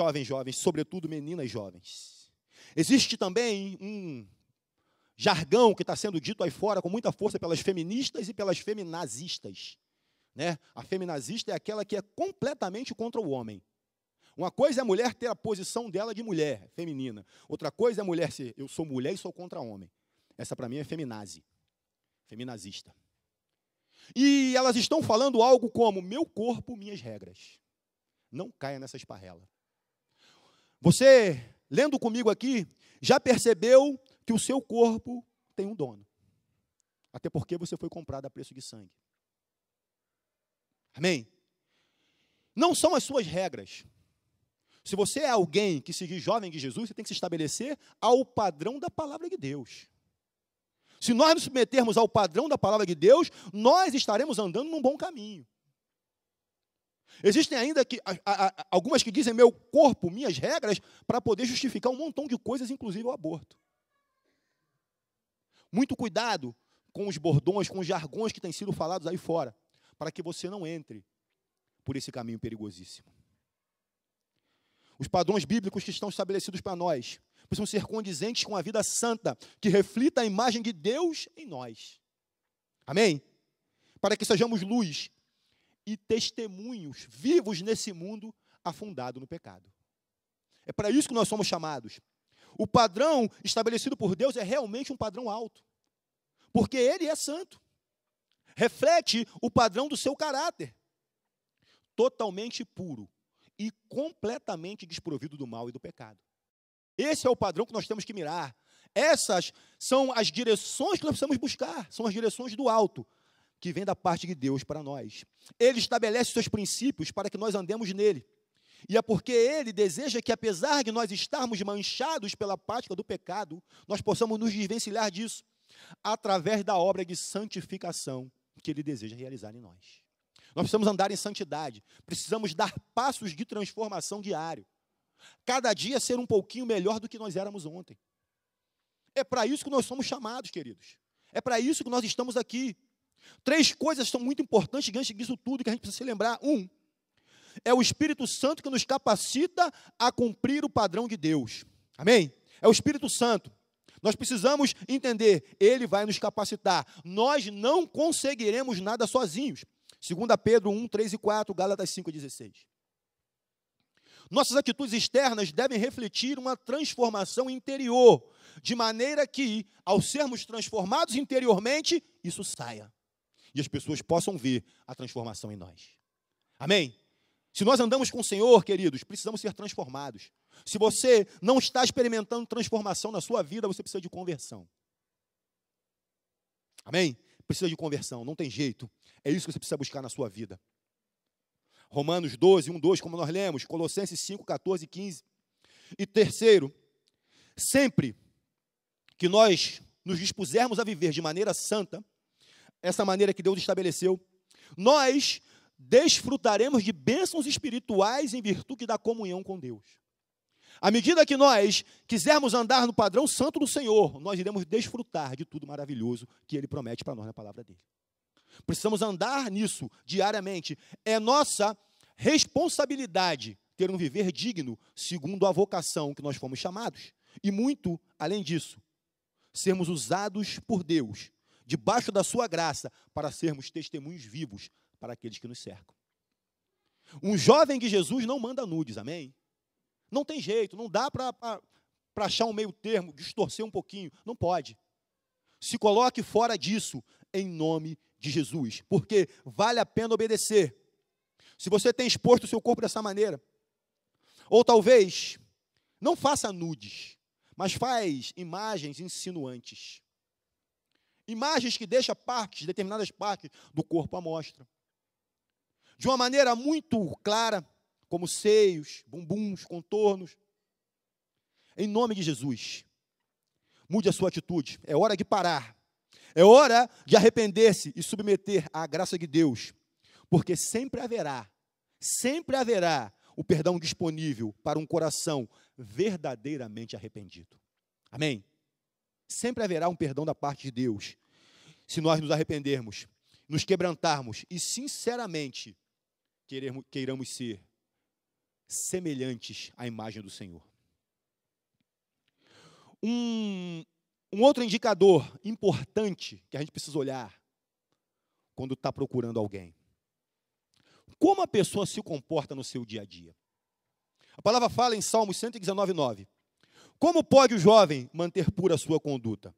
sobretudo meninas jovens. Existe também um jargão que está sendo dito aí fora com muita força pelas feministas e pelas feminazistas. Né? A feminazista é aquela que é completamente contra o homem. Uma coisa é a mulher ter a posição dela de mulher, feminina. Outra coisa é a mulher ser: eu sou mulher e sou contra homem. Essa para mim é feminazi, feminazista. E elas estão falando algo como: meu corpo, minhas regras. Não caia nessa esparrela. Você, lendo comigo aqui, já percebeu que o seu corpo tem um dono. Até porque você foi comprado a preço de sangue. Amém? Não são as suas regras. Se você é alguém que se diz jovem de Jesus, você tem que se estabelecer ao padrão da palavra de Deus. Se nós nos submetermos ao padrão da palavra de Deus, nós estaremos andando num bom caminho. Existem ainda algumas que dizem meu corpo, minhas regras, para poder justificar um montão de coisas, inclusive o aborto. Muito cuidado com os bordões, com os jargões que têm sido falados aí fora, para que você não entre por esse caminho perigosíssimo. Os padrões bíblicos que estão estabelecidos para nós precisam ser condizentes com a vida santa, que reflita a imagem de Deus em nós. Amém? Para que sejamos luz e testemunhos vivos nesse mundo afundado no pecado. É para isso que nós somos chamados. O padrão estabelecido por Deus é realmente um padrão alto, porque Ele é santo. Reflete o padrão do seu caráter, totalmente puro e completamente desprovido do mal e do pecado. Esse é o padrão que nós temos que mirar. Essas são as direções que nós precisamos buscar, são as direções do alto, que vem da parte de Deus para nós. Ele estabelece seus princípios para que nós andemos nele. E é porque Ele deseja que, apesar de nós estarmos manchados pela prática do pecado, nós possamos nos desvencilhar disso, através da obra de santificação que Ele deseja realizar em nós. Nós precisamos andar em santidade, precisamos dar passos de transformação diário. Cada dia ser um pouquinho melhor do que nós éramos ontem. É para isso que nós somos chamados, queridos. É para isso que nós estamos aqui. 3 coisas são muito importantes diante disso tudo que a gente precisa se lembrar. 1, é o Espírito Santo que nos capacita a cumprir o padrão de Deus. Amém? É o Espírito Santo. Nós precisamos entender, Ele vai nos capacitar. Nós não conseguiremos nada sozinhos. 2 Pedro 1, 3 e 4, Gálatas 5, 16. Nossas atitudes externas devem refletir uma transformação interior, de maneira que, ao sermos transformados interiormente, isso saia. E as pessoas possam ver a transformação em nós. Amém? Se nós andamos com o Senhor, queridos, precisamos ser transformados. Se você não está experimentando transformação na sua vida, você precisa de conversão. Amém? Precisa de conversão, não tem jeito. É isso que você precisa buscar na sua vida. Romanos 12, 1, 2, como nós lemos, Colossenses 5, 14 e 15. E terceiro, sempre que nós nos dispusermos a viver de maneira santa, essa maneira que Deus estabeleceu, nós desfrutaremos de bênçãos espirituais em virtude da comunhão com Deus. À medida que nós quisermos andar no padrão santo do Senhor, nós iremos desfrutar de tudo maravilhoso que Ele promete para nós na palavra dEle. Precisamos andar nisso diariamente. É nossa responsabilidade ter um viver digno, segundo a vocação que nós fomos chamados. E muito além disso, sermos usados por Deus, debaixo da sua graça, para sermos testemunhos vivos para aqueles que nos cercam. Um jovem de Jesus não manda nudes, amém? Não tem jeito, não dá para achar um meio termo, distorcer um pouquinho, não pode. Se coloque fora disso, em nome de Jesus, porque vale a pena obedecer. Se você tem exposto o seu corpo dessa maneira, ou talvez, não faça nudes, mas faz imagens insinuantes. Imagens que deixam determinadas partes do corpo à mostra. De uma maneira muito clara, como seios, bumbuns, contornos. Em nome de Jesus, mude a sua atitude. É hora de parar. É hora de arrepender-se e submeter à graça de Deus. Porque sempre haverá o perdão disponível para um coração verdadeiramente arrependido. Amém? Sempre haverá um perdão da parte de Deus, se nós nos arrependermos, nos quebrantarmos e sinceramente queiramos ser semelhantes à imagem do Senhor. Um outro indicador importante que a gente precisa olhar quando está procurando alguém. Como a pessoa se comporta no seu dia a dia? A palavra fala em Salmos 119, 9. Como pode o jovem manter pura a sua conduta?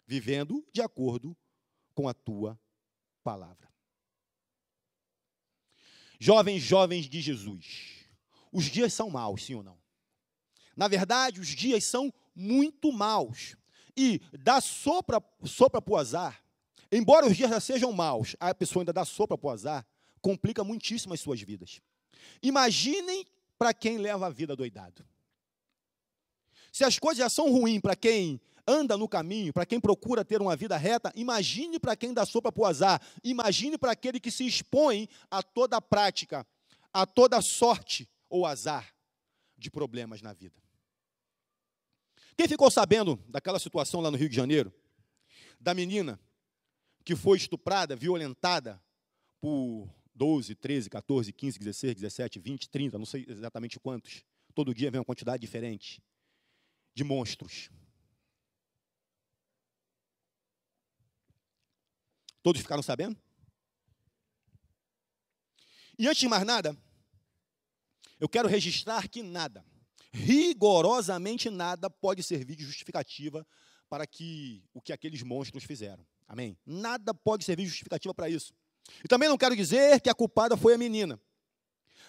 Vivendo de acordo com a tua palavra. Jovens de Jesus, os dias são maus, sim ou não? Na verdade, os dias são muito maus. E dá sopra para o azar, embora os dias já sejam maus, a pessoa ainda dá sopra para o azar, complica muitíssimo as suas vidas. Imaginem para quem leva a vida doidado. Se as coisas já são ruins para quem anda no caminho, para quem procura ter uma vida reta, imagine para quem dá sopa para o azar, imagine para aquele que se expõe a toda a prática, a toda sorte ou azar de problemas na vida. Quem ficou sabendo daquela situação lá no Rio de Janeiro, da menina que foi estuprada, violentada por 12, 13, 14, 15, 16, 17, 20, 30, não sei exatamente quantos, todo dia vem uma quantidade diferente de monstros. Todos ficaram sabendo? E antes de mais nada, eu quero registrar que nada, rigorosamente nada, pode servir de justificativa para o que aqueles monstros fizeram. Amém? Nada pode servir de justificativa para isso. E também não quero dizer que a culpada foi a menina.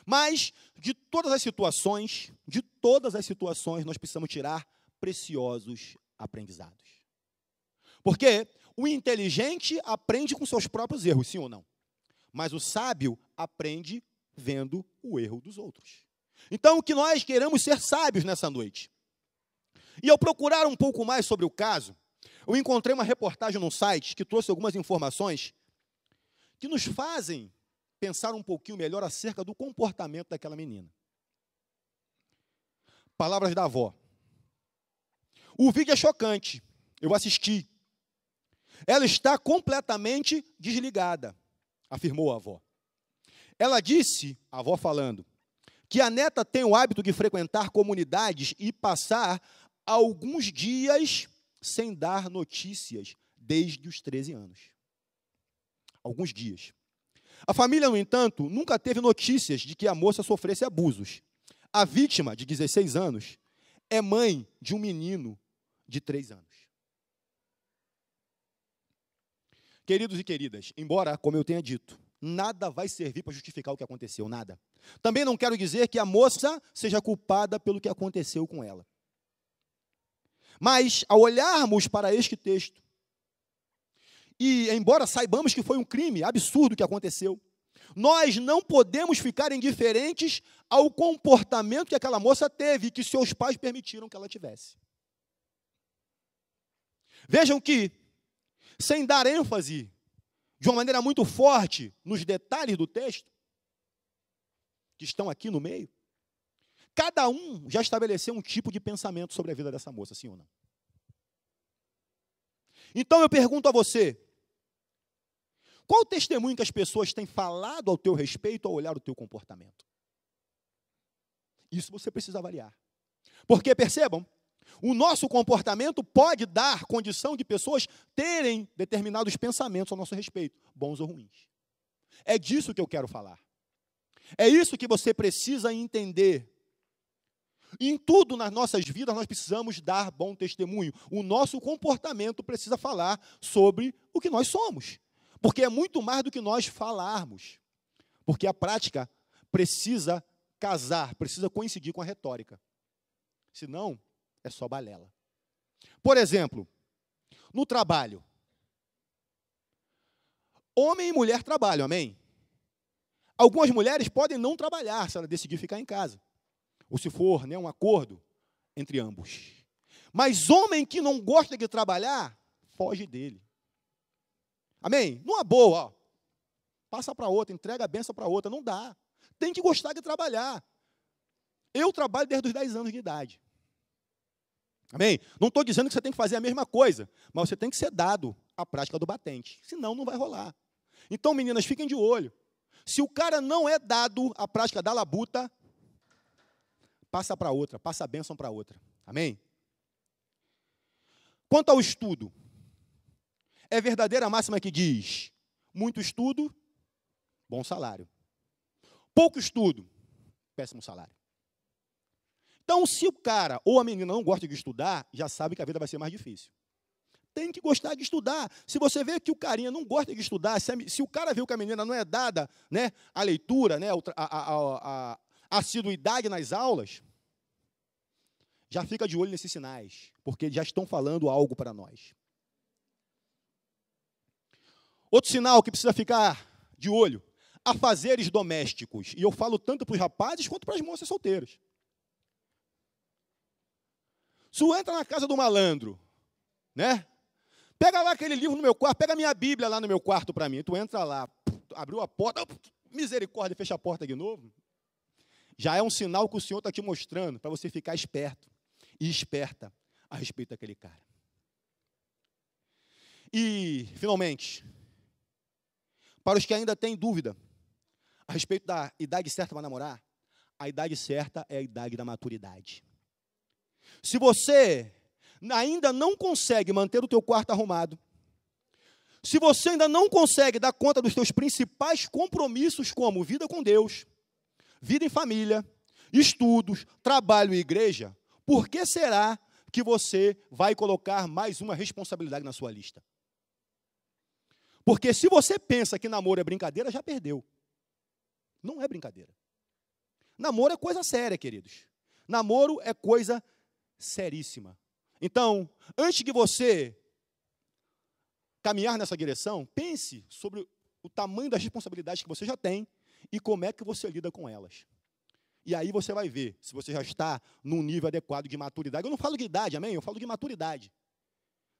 Mas, de todas as situações, nós precisamos tirar preciosos aprendizados. Porque o inteligente aprende com seus próprios erros, sim ou não? Mas o sábio aprende vendo o erro dos outros. Então, o que nós queremos ser sábios nessa noite. E ao procurar um pouco mais sobre o caso, eu encontrei uma reportagem num site que trouxe algumas informações que nos fazem pensar um pouquinho melhor acerca do comportamento daquela menina. Palavras da avó. O vídeo é chocante. Eu assisti. Ela está completamente desligada, afirmou a avó. Ela disse, a avó falando, que a neta tem o hábito de frequentar comunidades e passar alguns dias sem dar notícias desde os 13 anos. Alguns dias. A família, no entanto, nunca teve notícias de que a moça sofresse abusos. A vítima, de 16 anos, é mãe de um menino de 3 anos. Queridos e queridas, embora, como eu tenha dito, nada vai servir para justificar o que aconteceu, nada. Também não quero dizer que a moça seja culpada pelo que aconteceu com ela. Mas, ao olharmos para este texto, e embora saibamos que foi um crime absurdo que aconteceu, nós não podemos ficar indiferentes ao comportamento que aquela moça teve e que seus pais permitiram que ela tivesse. Vejam que, sem dar ênfase de uma maneira muito forte nos detalhes do texto, que estão aqui no meio, cada um já estabeleceu um tipo de pensamento sobre a vida dessa moça, sim ou não? Então eu pergunto a você, qual o testemunho que as pessoas têm falado ao teu respeito ao olhar o teu comportamento? Isso você precisa avaliar. Porque, percebam, o nosso comportamento pode dar condição de pessoas terem determinados pensamentos ao nosso respeito, bons ou ruins. É disso que eu quero falar. É isso que você precisa entender. Em tudo nas nossas vidas nós precisamos dar bom testemunho. O nosso comportamento precisa falar sobre o que nós somos. Porque é muito mais do que nós falarmos. Porque a prática precisa casar, precisa coincidir com a retórica. Senão, é só balela. Por exemplo, no trabalho. Homem e mulher trabalham, amém? Algumas mulheres podem não trabalhar se ela decidir ficar em casa. Ou se for, né, um acordo entre ambos. Mas homem que não gosta de trabalhar, foge dele. Amém? Numa boa, ó. Passa para outra, entrega a benção para outra. Não dá. Tem que gostar de trabalhar. Eu trabalho desde os 10 anos de idade. Amém? Não estou dizendo que você tem que fazer a mesma coisa, mas você tem que ser dado à prática do batente. Senão, não vai rolar. Então, meninas, fiquem de olho. Se o cara não é dado à prática da labuta, passa para outra, passa a bênção para outra. Amém? Quanto ao estudo, é verdadeira a máxima que diz, muito estudo, bom salário. Pouco estudo, péssimo salário. Então, se o cara ou a menina não gosta de estudar, já sabe que a vida vai ser mais difícil. Tem que gostar de estudar. Se você vê que o carinha não gosta de estudar, se o cara viu que a menina não é dada, né, a leitura, né, a assiduidade nas aulas, já fica de olho nesses sinais, porque já estão falando algo para nós. Outro sinal que precisa ficar de olho, afazeres domésticos. E eu falo tanto para os rapazes quanto para as moças solteiras. Se tu entra na casa do malandro, né? Pega lá aquele livro no meu quarto, pega a minha Bíblia lá no meu quarto para mim. Tu entra lá, abriu a porta, misericórdia, fecha a porta de novo. Já é um sinal que o Senhor está te mostrando para você ficar esperto e esperta a respeito daquele cara. E, finalmente, para os que ainda têm dúvida a respeito da idade certa para namorar, A idade certa é a idade da maturidade. Se você ainda não consegue manter o teu quarto arrumado, se você ainda não consegue dar conta dos teus principais compromissos, como vida com Deus, vida em família, estudos, trabalho e igreja, por que será que você vai colocar mais uma responsabilidade na sua lista? Porque se você pensa que namoro é brincadeira, já perdeu. Não é brincadeira. Namoro é coisa séria, queridos. Namoro é coisa seríssima. Então, antes de você caminhar nessa direção, pense sobre o tamanho das responsabilidades que você já tem e como é que você lida com elas. E aí você vai ver se você já está num nível adequado de maturidade. Eu não falo de idade, amém? Eu falo de maturidade.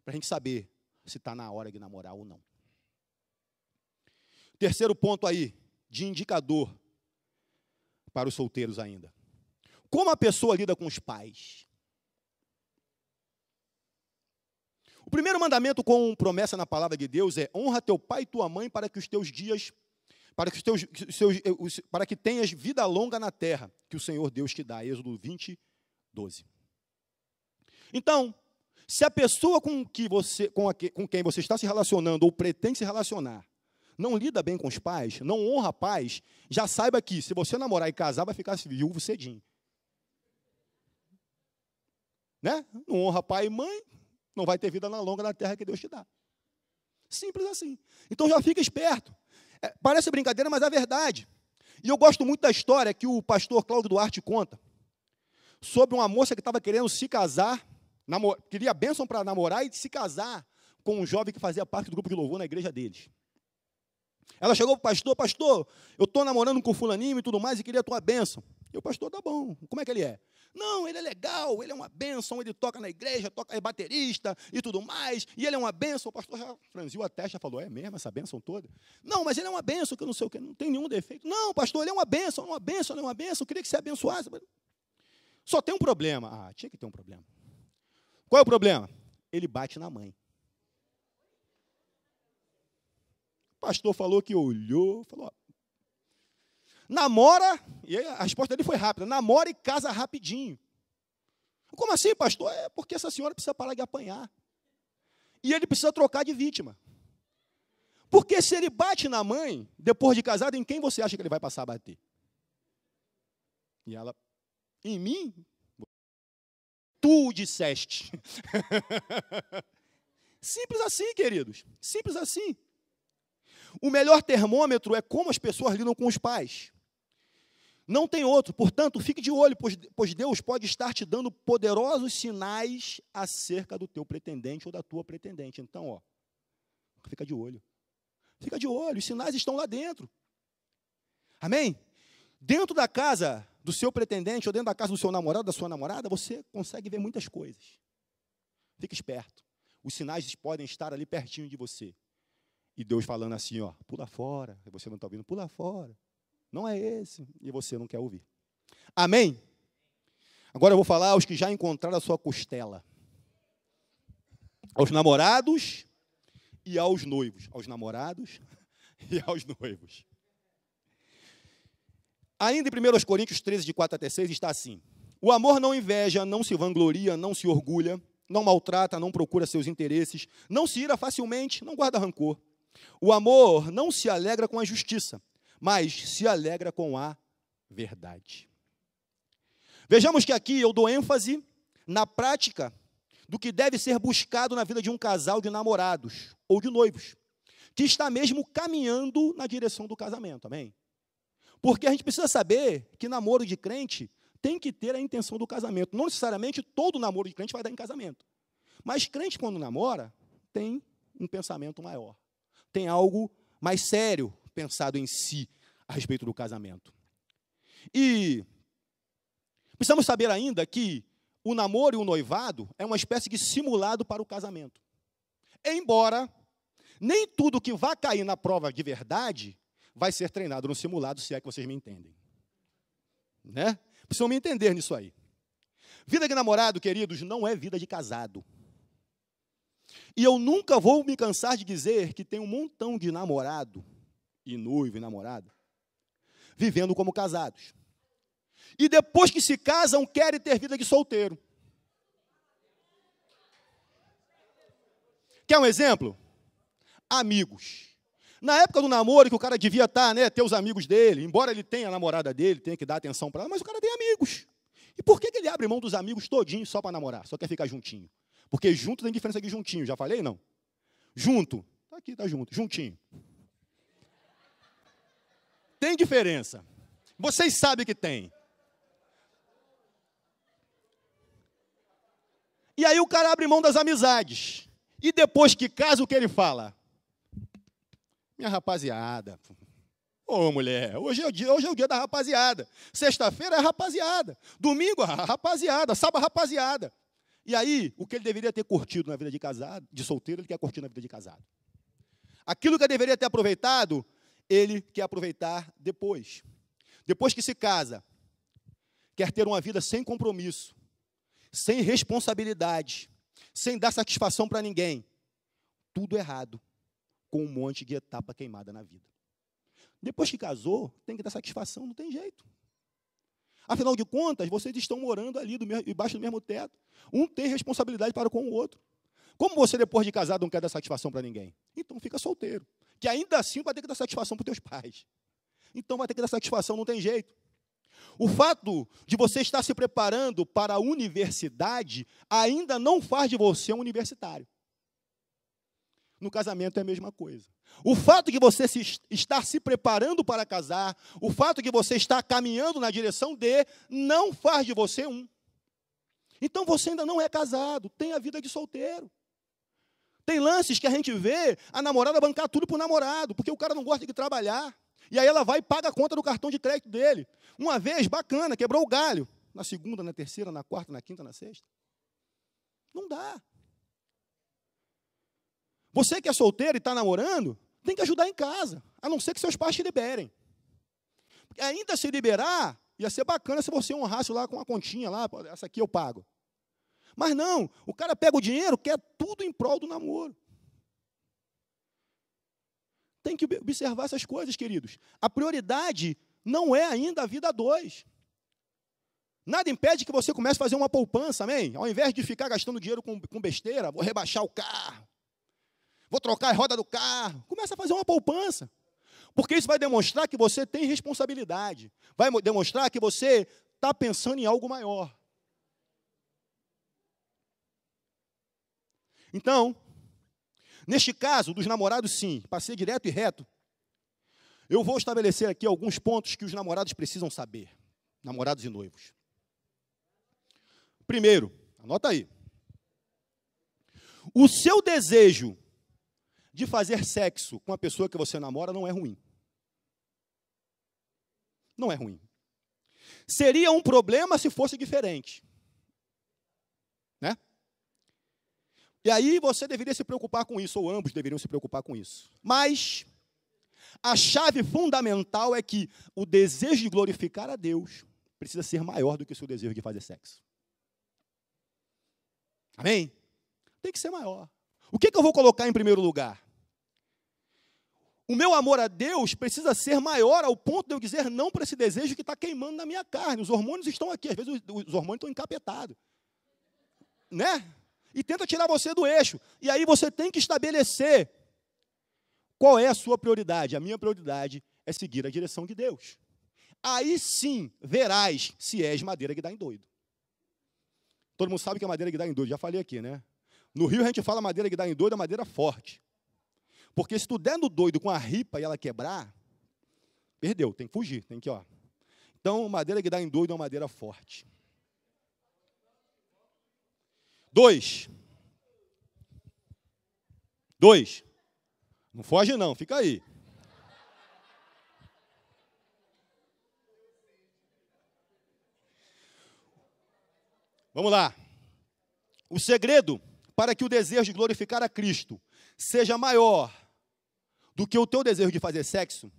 Para a gente saber se está na hora de namorar ou não. Terceiro ponto aí, de indicador para os solteiros ainda. Como a pessoa lida com os pais? O primeiro mandamento com promessa na palavra de Deus é: honra teu pai e tua mãe para que os teus dias, para que tenhas vida longa na terra, que o Senhor Deus te dá. Êxodo 20, 12. Então, se a pessoa com quem você está se relacionando ou pretende se relacionar não lida bem com os pais, não honra pais, já saiba que se você namorar e casar, vai ficar viúvo cedinho. Né? Não honra pai e mãe, não vai ter vida longa na terra que Deus te dá. Simples assim. Então já fica esperto. Parece brincadeira, mas é verdade. E eu gosto muito da história que o pastor Cláudio Duarte conta sobre uma moça que estava querendo se casar, queria bênção para namorar e se casar com um jovem que fazia parte do grupo de louvor na igreja deles. Ela chegou para o pastor, eu estou namorando com fulaninho e tudo mais, e queria a tua bênção. E o pastor, tá bom, como é que ele é? Não, ele é legal, ele é uma bênção, ele toca na igreja, é baterista e tudo mais, e ele é uma bênção. O pastor já franziu a testa e falou, é mesmo essa bênção toda? Não, mas ele é uma bênção, que eu não sei o que, não tem nenhum defeito. Não, pastor, ele é uma bênção, eu queria que você abençoasse. Só tem um problema. Tinha que ter um problema. Qual é o problema? Ele bate na mãe. O pastor falou que olhou, falou, namora, e aí a resposta dele foi rápida, namora e casa rapidinho. Como assim, pastor? É porque essa senhora precisa parar de apanhar. E ele precisa trocar de vítima. Porque se ele bate na mãe, depois de casado, em quem você acha que ele vai passar a bater? E ela, em mim? Tu disseste. Simples assim, queridos. Simples assim. O melhor termômetro é como as pessoas lidam com os pais. Não tem outro. Portanto, fique de olho, pois Deus pode estar te dando poderosos sinais acerca do teu pretendente ou da tua pretendente. Então, fica de olho. Fica de olho, os sinais estão lá dentro. Amém? Dentro da casa do seu pretendente ou dentro da casa do seu namorado, da sua namorada, você consegue ver muitas coisas. Fique esperto. Os sinais podem estar ali pertinho de você. E Deus falando assim, pula fora. E você não está ouvindo, pula fora. Não é esse. E você não quer ouvir. Amém? Agora eu vou falar aos que já encontraram a sua costela. Aos namorados e aos noivos. Aos namorados e aos noivos. Ainda em 1 Coríntios 13, de 4 até 6, está assim. O amor não inveja, não se vangloria, não se orgulha, não maltrata, não procura seus interesses, não se ira facilmente, não guarda rancor. O amor não se alegra com a justiça, mas se alegra com a verdade. Vejamos que aqui eu dou ênfase na prática do que deve ser buscado na vida de um casal de namorados ou de noivos, que está mesmo caminhando na direção do casamento, amém? Porque a gente precisa saber que namoro de crente tem que ter a intenção do casamento. Não necessariamente todo namoro de crente vai dar em casamento. Mas crente, quando namora, tem um pensamento maior. Tem algo mais sério pensado em si a respeito do casamento. E precisamos saber ainda que o namoro e o noivado é uma espécie de simulado para o casamento. Embora nem tudo que vai cair na prova de verdade vai ser treinado no simulado, se é que vocês me entendem. Né? Precisam me entender nisso aí. Vida de namorado, queridos, não é vida de casado. E eu nunca vou me cansar de dizer que tem um montão de namorado, e noivo e namorada, vivendo como casados. e depois que se casam, querem ter vida de solteiro. Quer um exemplo? Amigos. Na época do namoro, que o cara devia estar, né, ter os amigos dele, embora ele tenha a namorada dele, tenha que dar atenção para ela, mas o cara tem amigos. E por que ele abre mão dos amigos todinho só para namorar? Só quer ficar juntinho. Porque junto tem diferença de juntinho, já falei, não? Junto, tá aqui, tá junto, juntinho. Tem diferença. Vocês sabem que tem. E aí o cara abre mão das amizades. E depois que casa, o que ele fala? Minha rapaziada. Ô, mulher, hoje é o dia da rapaziada. Sexta-feira é a rapaziada. Domingo, a rapaziada. Sábado, a rapaziada. E aí, o que ele deveria ter curtido na vida de casado, de solteiro, ele quer curtir na vida de casado. Aquilo que ele deveria ter aproveitado, ele quer aproveitar depois. Depois que se casa, quer ter uma vida sem compromisso, sem responsabilidade, sem dar satisfação para ninguém. Tudo errado, com um monte de etapa queimada na vida. Depois que casou, tem que dar satisfação, não tem jeito. Afinal de contas, vocês estão morando ali debaixo do mesmo teto. Um tem responsabilidade para com o outro. Como você, depois de casado, não quer dar satisfação para ninguém? Então fica solteiro. Que ainda assim vai ter que dar satisfação para os teus pais. Então vai ter que dar satisfação, não tem jeito. O fato de você estar se preparando para a universidade ainda não faz de você um universitário. No casamento é a mesma coisa. O fato de você estar se preparando para casar, o fato de você estar caminhando na direção de, não faz de você um. Então você ainda não é casado, tem a vida de solteiro. Tem lances que a gente vê a namorada bancar tudo para o namorado, porque o cara não gosta de trabalhar. E aí ela vai e paga a conta do cartão de crédito dele. Uma vez, bacana, quebrou o galho. Na segunda, na terceira, na quarta, na quinta, na sexta. Não dá. Você que é solteiro e está namorando, tem que ajudar em casa, a não ser que seus pais te liberem. Porque ainda se liberar, ia ser bacana se você honrasse lá com uma continha lá, essa aqui eu pago. Mas não, o cara pega o dinheiro, quer tudo em prol do namoro. Tem que observar essas coisas, queridos. A prioridade não é ainda a vida a dois. Nada impede que você comece a fazer uma poupança, amém? Ao invés de ficar gastando dinheiro com besteira, vou rebaixar o carro, vou trocar a roda do carro. Começa a fazer uma poupança. Porque isso vai demonstrar que você tem responsabilidade. Vai demonstrar que você está pensando em algo maior. Então, neste caso dos namorados, sim, para ser direto e reto, eu vou estabelecer aqui alguns pontos que os namorados precisam saber. Namorados e noivos. Primeiro, anota aí. O seu desejo de fazer sexo com a pessoa que você namora não é ruim. Não é ruim. Seria um problema se fosse diferente. Né? E aí você deveria se preocupar com isso, ou ambos deveriam se preocupar com isso. Mas a chave fundamental é que o desejo de glorificar a Deus precisa ser maior do que o seu desejo de fazer sexo. Amém? Tem que ser maior. O que eu vou colocar em primeiro lugar? O meu amor a Deus precisa ser maior ao ponto de eu dizer não para esse desejo que está queimando na minha carne. Os hormônios estão aqui, às vezes os hormônios estão encapetados. Né? E tenta tirar você do eixo. E aí você tem que estabelecer qual é a sua prioridade. A minha prioridade é seguir a direção de Deus. Aí sim verás se és madeira que dá em doido. Todo mundo sabe que é madeira que dá em doido, já falei aqui, né? No Rio a gente fala madeira que dá em doido, é madeira forte. Porque se tu der no doido com a ripa e ela quebrar, perdeu, tem que fugir, tem que, ó. Então, madeira que dá em doido é uma madeira forte. 2. Não foge não, fica aí. Vamos lá. O segredo para que o desejo de glorificar a Cristo seja maior do que o teu desejo de fazer sexo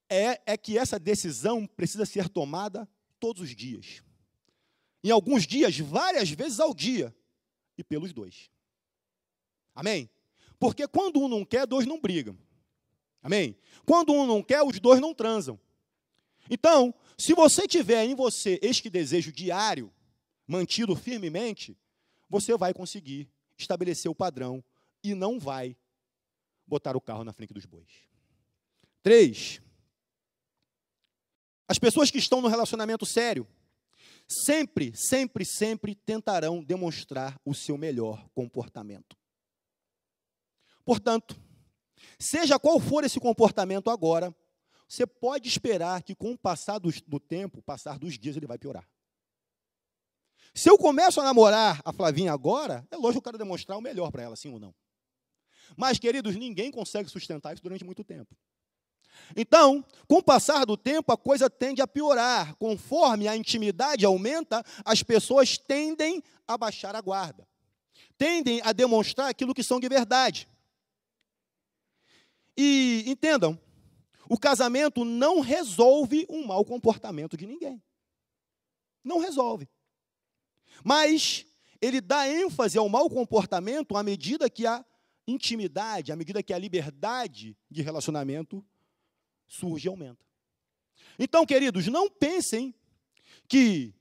é que essa decisão precisa ser tomada todos os dias. Em alguns dias, várias vezes ao dia. E pelos dois. Amém? Porque quando um não quer, dois não brigam. Amém? Quando um não quer, os dois não transam. Então, Se você tiver em você este desejo diário, mantido firmemente, você vai conseguir estabelecer o padrão e não vai botar o carro na frente dos bois. 3. As pessoas que estão no relacionamento sério sempre tentarão demonstrar o seu melhor comportamento. Portanto, seja qual for esse comportamento agora, você pode esperar que com o passar do tempo, passar dos dias, ele vai piorar. Se eu começo a namorar a Flavinha agora, é lógico que eu quero demonstrar o melhor para ela, sim ou não. Mas, queridos, ninguém consegue sustentar isso durante muito tempo. Então, com o passar do tempo, a coisa tende a piorar. Conforme a intimidade aumenta, as pessoas tendem a baixar a guarda. Tendem a demonstrar aquilo que são de verdade. E, entendam, o casamento não resolve um mau comportamento de ninguém. Não resolve. Mas ele dá ênfase ao mau comportamento à medida que a intimidade, à medida que a liberdade de relacionamento surge e aumenta. Então, queridos, não pensem que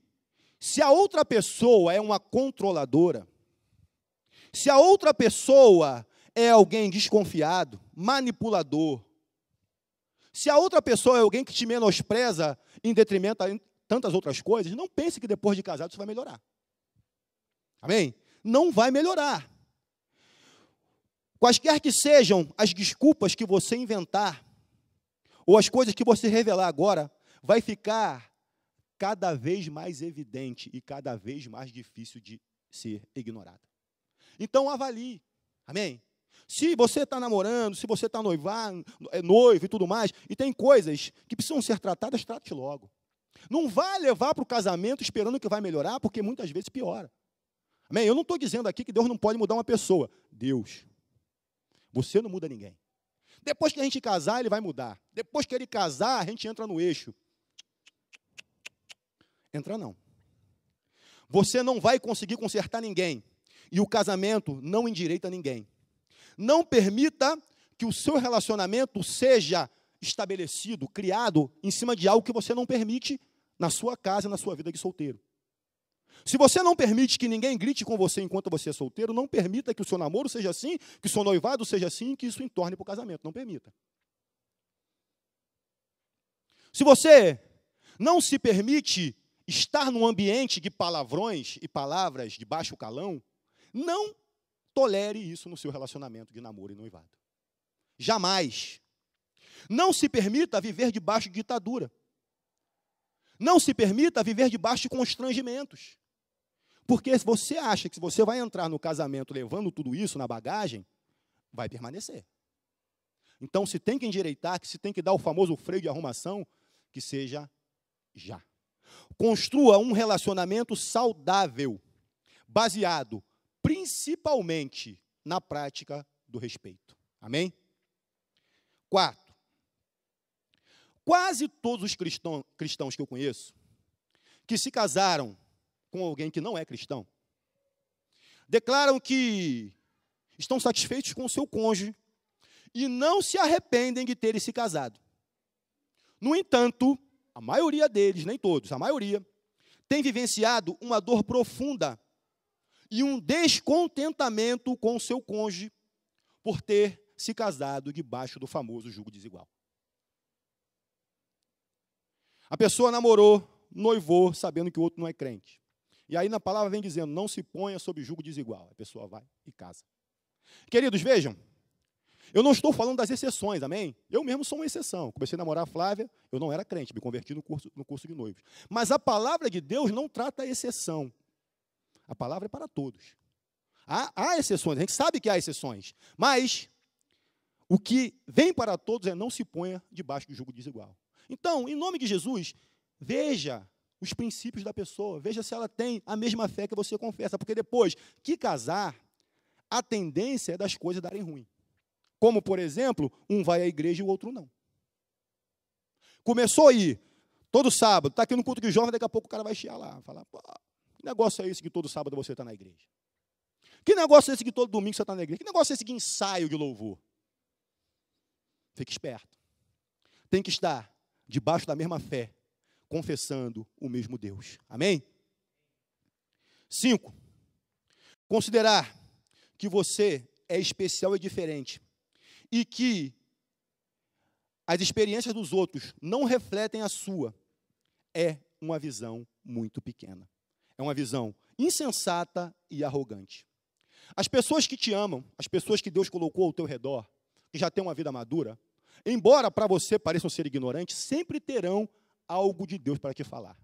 se a outra pessoa é uma controladora, se a outra pessoa é alguém desconfiado, manipulador, se a outra pessoa é alguém que te menospreza em detrimento a tantas outras coisas, não pense que depois de casado isso vai melhorar. Amém? Não vai melhorar. Quaisquer que sejam as desculpas que você inventar, ou as coisas que você revelar agora, vai ficar cada vez mais evidente e cada vez mais difícil de ser ignorada. Então, avalie. Amém? Se você está namorando, se você está noivo e tudo mais, e tem coisas que precisam ser tratadas, trate logo. Não vá levar para o casamento esperando que vai melhorar, porque muitas vezes piora. Amém? Eu não estou dizendo aqui que Deus não pode mudar uma pessoa. Deus. Você não muda ninguém. Depois que a gente casar, ele vai mudar. Depois que ele casar, a gente entra no eixo. Entra não. Você não vai conseguir consertar ninguém. E o casamento não endireita ninguém. Não permita que o seu relacionamento seja estabelecido, criado, em cima de algo que você não permite na sua casa, na sua vida de solteiro. Se você não permite que ninguém grite com você enquanto você é solteiro, não permita que o seu namoro seja assim, que o seu noivado seja assim, que isso entorne para o casamento. Não permita. Se você não se permite estar num ambiente de palavrões e palavras de baixo calão, não tolere isso no seu relacionamento de namoro e noivado. Jamais. Não se permita viver debaixo de ditadura. Não se permita viver debaixo de constrangimentos. Porque se você acha que você vai entrar no casamento levando tudo isso na bagagem, vai permanecer. Então, se tem que endireitar, que se tem que dar o famoso freio de arrumação, que seja já. Construa um relacionamento saudável, baseado principalmente na prática do respeito. Amém? 4. Quase todos os cristãos que eu conheço, que se casaram com alguém que não é cristão, declaram que estão satisfeitos com o seu cônjuge e não se arrependem de terem se casado. No entanto, a maioria deles, nem todos, a maioria, tem vivenciado uma dor profunda e um descontentamento com o seu cônjuge por ter se casado debaixo do famoso jugo desigual. A pessoa namorou, noivou, sabendo que o outro não é crente. E aí na palavra vem dizendo, não se ponha sob jugo desigual. A pessoa vai e casa. Queridos, vejam, eu não estou falando das exceções, amém? Eu mesmo sou uma exceção. Comecei a namorar a Flávia, eu não era crente, me converti no curso de noivos. Mas a palavra de Deus não trata a exceção. A palavra é para todos. Há exceções, a gente sabe que há exceções. Mas o que vem para todos é não se ponha debaixo do jugo desigual. Então, em nome de Jesus, veja os princípios da pessoa, veja se ela tem a mesma fé que você confessa, porque depois que casar, a tendência é das coisas darem ruim. Como, por exemplo, um vai à igreja e o outro não. Começou a ir todo sábado, está aqui no culto de jovem, daqui a pouco o cara vai chiar lá, falar, pô, que negócio é esse que todo sábado você está na igreja? Que negócio é esse que todo domingo você está na igreja? Que negócio é esse de ensaio de louvor? Fique esperto. Tem que estar debaixo da mesma fé, confessando o mesmo Deus. Amém? 5. Considerar que você é especial e diferente e que as experiências dos outros não refletem a sua é uma visão muito pequena. É uma visão insensata e arrogante. As pessoas que te amam, as pessoas que Deus colocou ao teu redor, que já têm uma vida madura, embora para você pareçam ser ignorantes, sempre terão algo de Deus para te falar.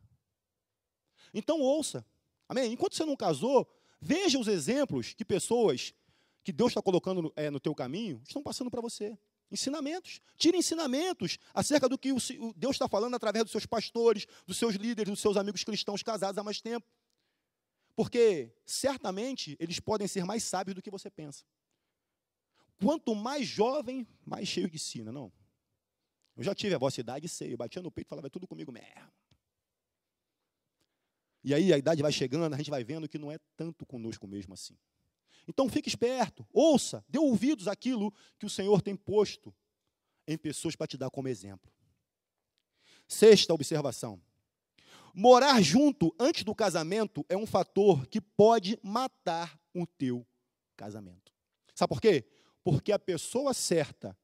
Então ouça. Amém? Enquanto você não casou, veja os exemplos que pessoas que Deus está colocando no teu caminho estão passando para você. Ensinamentos. Tire ensinamentos acerca do que o Deus está falando através dos seus pastores, dos seus líderes, dos seus amigos cristãos casados há mais tempo. Porque, certamente, eles podem ser mais sábios do que você pensa. Quanto mais jovem, mais cheio de si, não? Eu já tive a vossa idade e sei, eu batia no peito e falava, é tudo comigo mesmo. E aí a idade vai chegando, a gente vai vendo que não é tanto conosco mesmo assim. Então fique esperto, ouça, dê ouvidos àquilo que o Senhor tem posto em pessoas para te dar como exemplo. 6ª observação. Morar junto antes do casamento é um fator que pode matar o teu casamento. Sabe por quê? Porque a pessoa certa,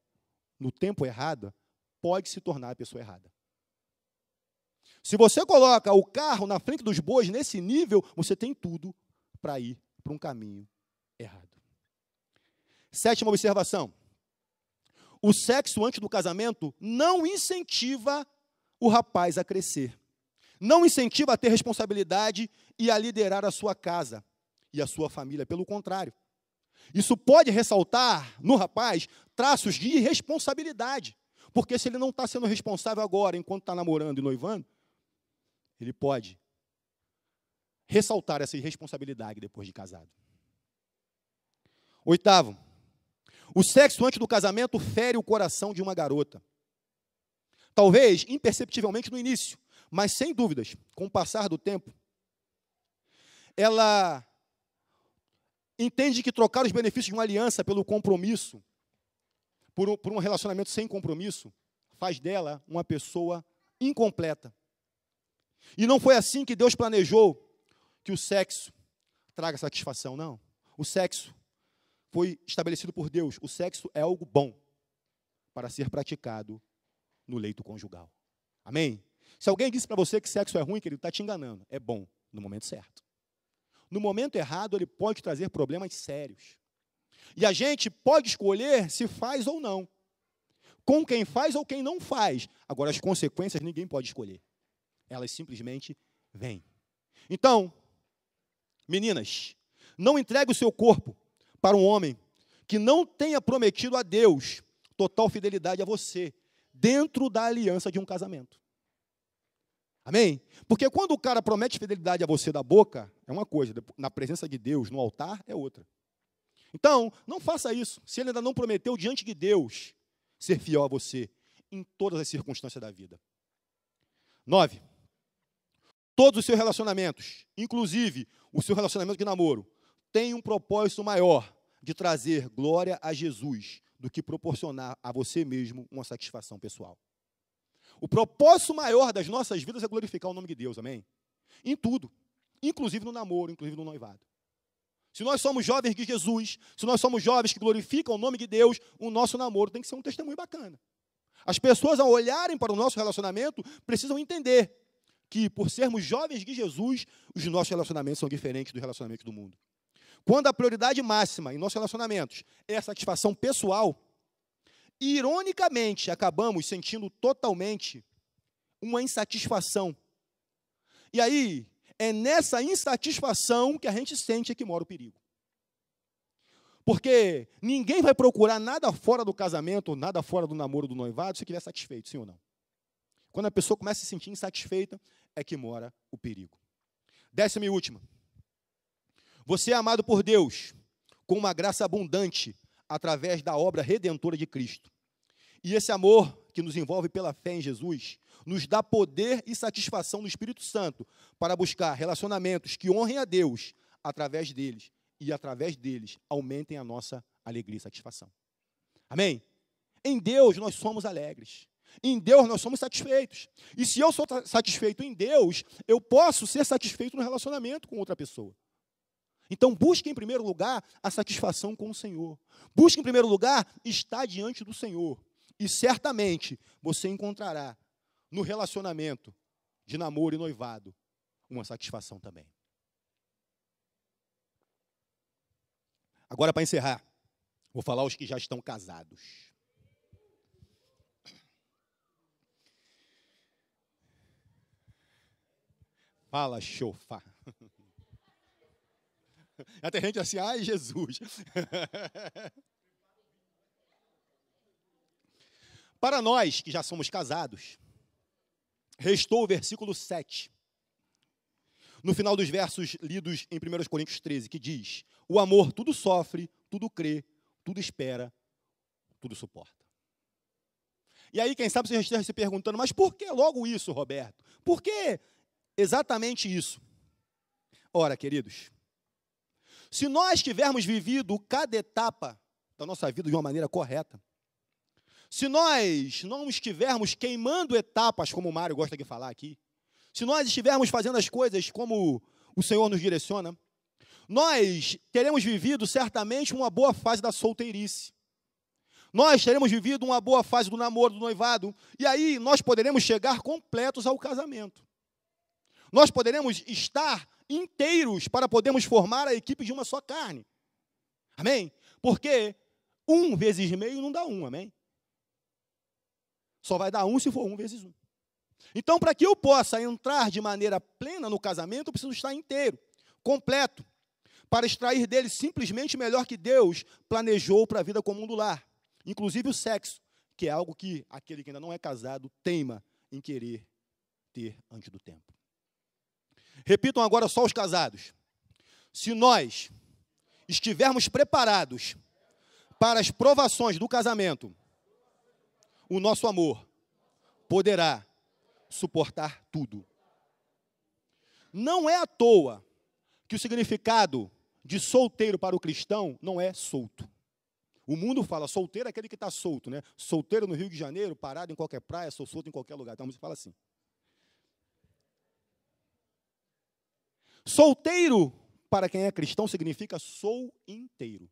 no tempo errado, pode se tornar a pessoa errada. Se você coloca o carro na frente dos bois nesse nível, você tem tudo para ir para um caminho errado. 7ª observação. O sexo antes do casamento não incentiva o rapaz a crescer. Não incentiva a ter responsabilidade e a liderar a sua casa e a sua família. Pelo contrário. Isso pode ressaltar no rapaz traços de irresponsabilidade. Porque se ele não está sendo responsável agora, enquanto está namorando e noivando, ele pode ressaltar essa irresponsabilidade depois de casado. 8º. O sexo antes do casamento fere o coração de uma garota. Talvez imperceptivelmente no início, mas sem dúvidas, com o passar do tempo, ela entende que trocar os benefícios de uma aliança pelo compromisso, por um relacionamento sem compromisso, faz dela uma pessoa incompleta. E não foi assim que Deus planejou que o sexo traga satisfação, não. O sexo foi estabelecido por Deus. O sexo é algo bom para ser praticado no leito conjugal. Amém? Se alguém disse para você que sexo é ruim, que ele está te enganando. É bom no momento certo. No momento errado, ele pode trazer problemas sérios. E a gente pode escolher se faz ou não. Com quem faz ou quem não faz. Agora, as consequências ninguém pode escolher. Elas simplesmente vêm. Então, meninas, não entregue o seu corpo para um homem que não tenha prometido a Deus total fidelidade a você, dentro da aliança de um casamento. Amém? Porque quando o cara promete fidelidade a você da boca, é uma coisa, na presença de Deus, no altar, é outra. Então, não faça isso, se ele ainda não prometeu diante de Deus ser fiel a você, em todas as circunstâncias da vida. 9. Todos os seus relacionamentos, inclusive o seu relacionamento de namoro, têm um propósito maior de trazer glória a Jesus do que proporcionar a você mesmo uma satisfação pessoal. O propósito maior das nossas vidas é glorificar o nome de Deus, amém? Em tudo, inclusive no namoro, inclusive no noivado. Se nós somos jovens de Jesus, se nós somos jovens que glorificam o nome de Deus, o nosso namoro tem que ser um testemunho bacana. As pessoas, ao olharem para o nosso relacionamento, precisam entender que, por sermos jovens de Jesus, os nossos relacionamentos são diferentes dos relacionamentos do mundo. Quando a prioridade máxima em nossos relacionamentos é a satisfação pessoal, ironicamente, acabamos sentindo totalmente uma insatisfação. E aí, é nessa insatisfação que a gente sente que mora o perigo. Porque ninguém vai procurar nada fora do casamento, nada fora do namoro, do noivado, se estiver satisfeito, sim ou não? Quando a pessoa começa a se sentir insatisfeita, é que mora o perigo. 10ª e última. Você é amado por Deus com uma graça abundante através da obra redentora de Cristo. E esse amor que nos envolve pela fé em Jesus nos dá poder e satisfação no Espírito Santo para buscar relacionamentos que honrem a Deus através deles e através deles aumentem a nossa alegria e satisfação. Amém? Em Deus nós somos alegres. Em Deus nós somos satisfeitos. E se eu sou satisfeito em Deus, eu posso ser satisfeito no relacionamento com outra pessoa. Então busque em primeiro lugar a satisfação com o Senhor. Busque em primeiro lugar estar diante do Senhor. E certamente você encontrará no relacionamento de namoro e noivado uma satisfação também. Agora, para encerrar, vou falar os que já estão casados. Fala, chofa. Já tem gente assim, ai, Jesus. Para nós que já somos casados, restou o versículo 7. No final dos versos lidos em 1 Coríntios 13, que diz: o amor tudo sofre, tudo crê, tudo espera, tudo suporta. E aí, quem sabe você já esteja se perguntando, mas por que logo isso, Roberto? Por que exatamente isso? Ora, queridos, se nós tivermos vivido cada etapa da nossa vida de uma maneira correta, se nós não estivermos queimando etapas, como o Mário gosta de falar aqui, se nós estivermos fazendo as coisas como o Senhor nos direciona, nós teremos vivido certamente uma boa fase da solteirice. Nós teremos vivido uma boa fase do namoro, do noivado, e aí nós poderemos chegar completos ao casamento. Nós poderemos estar inteiros para podermos formar a equipe de uma só carne. Amém? Porque 1 vezes meio não dá 1, amém? Só vai dar 1 se for 1 vezes 1. Então, para que eu possa entrar de maneira plena no casamento, eu preciso estar inteiro, completo, para extrair dele simplesmente o melhor que Deus planejou para a vida comum do lar. Inclusive o sexo, que é algo que aquele que ainda não é casado teima em querer ter antes do tempo. Repitam agora só os casados. Se nós estivermos preparados para as provações do casamento, o nosso amor poderá suportar tudo. Não é à toa que o significado de solteiro para o cristão não é solto. O mundo fala solteiro é aquele que está solto, né? Solteiro no Rio de Janeiro, parado em qualquer praia, sou solto em qualquer lugar. Então, a música fala assim. Solteiro, para quem é cristão, significa sou inteiro.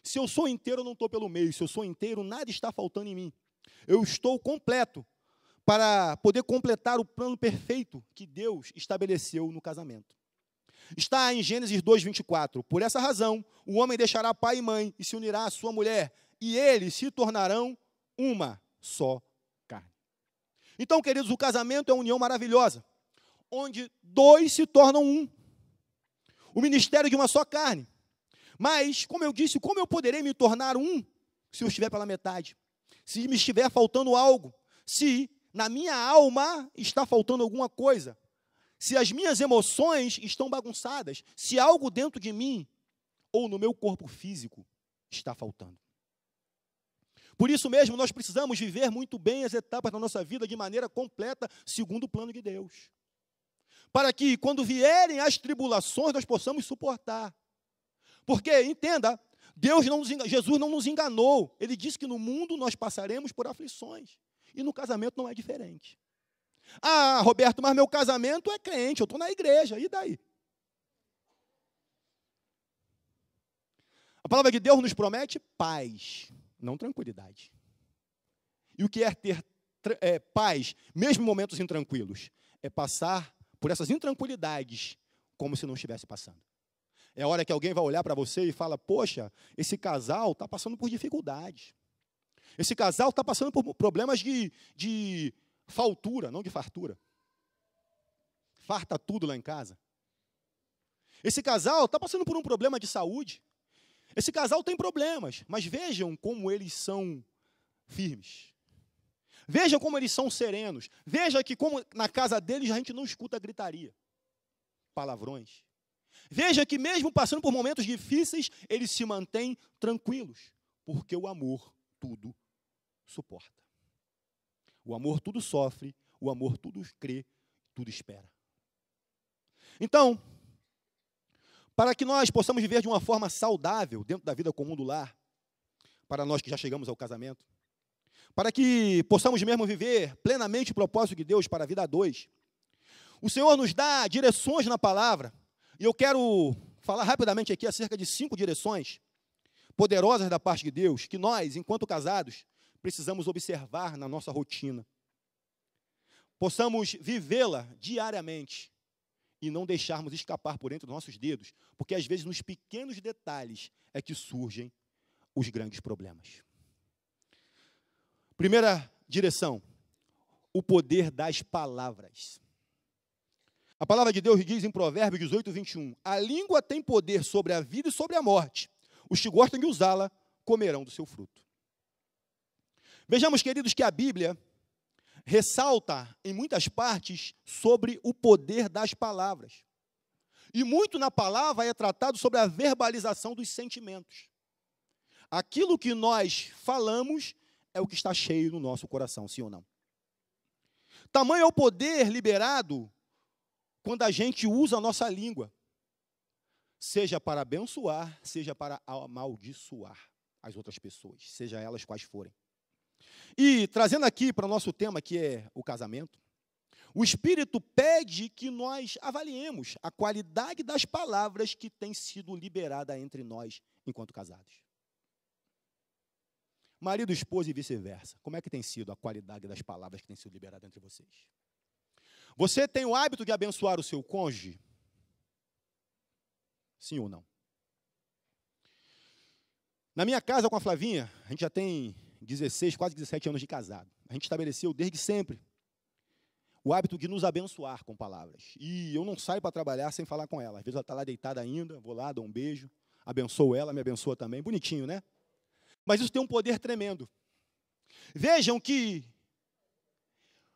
Se eu sou inteiro, eu não estou pelo meio. Se eu sou inteiro, nada está faltando em mim. Eu estou completo para poder completar o plano perfeito que Deus estabeleceu no casamento. Está em Gênesis 2:24. Por essa razão, o homem deixará pai e mãe e se unirá à sua mulher, e eles se tornarão uma só carne. Então, queridos, o casamento é uma união maravilhosa, onde 2 se tornam um. O ministério de uma só carne. Mas, como eu disse, como eu poderei me tornar um se eu estiver pela metade? Se me estiver faltando algo? Se na minha alma está faltando alguma coisa? Se as minhas emoções estão bagunçadas? Se algo dentro de mim ou no meu corpo físico está faltando? Por isso mesmo, nós precisamos viver muito bem as etapas da nossa vida de maneira completa, segundo o plano de Deus. Para que, quando vierem as tribulações, nós possamos suportar. Porque, entenda, Jesus não nos enganou. Ele disse que no mundo nós passaremos por aflições. E no casamento não é diferente. Ah, Roberto, mas meu casamento é crente, eu estou na igreja, e daí? A palavra de Deus nos promete paz, não tranquilidade. E o que é ter paz, mesmo em momentos intranquilos? É passar por essas intranquilidades como se não estivesse passando. É hora que alguém vai olhar para você e fala, poxa, esse casal está passando por dificuldades. Esse casal está passando por problemas de faltura, não de fartura. Farta tudo lá em casa. Esse casal está passando por um problema de saúde. Esse casal tem problemas, mas vejam como eles são firmes. Vejam como eles são serenos. Veja que como na casa deles a gente não escuta gritaria, palavrões. Veja que mesmo passando por momentos difíceis, eles se mantêm tranquilos, porque o amor tudo suporta. O amor tudo sofre, o amor tudo crê, tudo espera. Então, para que nós possamos viver de uma forma saudável dentro da vida comum do lar, para nós que já chegamos ao casamento, para que possamos mesmo viver plenamente o propósito de Deus para a vida a dois. O Senhor nos dá direções na palavra, e eu quero falar rapidamente aqui acerca de 5 direções poderosas da parte de Deus, que nós, enquanto casados, precisamos observar na nossa rotina. Possamos vivê-la diariamente e não deixarmos escapar por entre os nossos dedos, porque às vezes nos pequenos detalhes é que surgem os grandes problemas. Primeira direção, o poder das palavras. A palavra de Deus diz em Provérbios 18, 21, a língua tem poder sobre a vida e sobre a morte. Os que gostam de usá-la comerão do seu fruto. Vejamos, queridos, que a Bíblia ressalta em muitas partes sobre o poder das palavras. E muito na palavra é tratado sobre a verbalização dos sentimentos. Aquilo que nós falamos é o que está cheio no nosso coração, sim ou não? Tamanho é o poder liberado quando a gente usa a nossa língua, seja para abençoar, seja para amaldiçoar as outras pessoas, seja elas quais forem. E trazendo aqui para o nosso tema, que é o casamento, o Espírito pede que nós avaliemos a qualidade das palavras que têm sido liberada entre nós enquanto casados. Marido, esposa e vice-versa. Como é que tem sido a qualidade das palavras que têm sido liberadas entre vocês? Você tem o hábito de abençoar o seu cônjuge? Sim ou não? Na minha casa com a Flavinha, a gente já tem 16, quase 17 anos de casado. A gente estabeleceu desde sempre o hábito de nos abençoar com palavras. E eu não saio para trabalhar sem falar com ela. Às vezes ela está lá deitada ainda, vou lá, dou um beijo, abençoo ela, me abençoa também. Bonitinho, né? Mas isso tem um poder tremendo. Vejam que,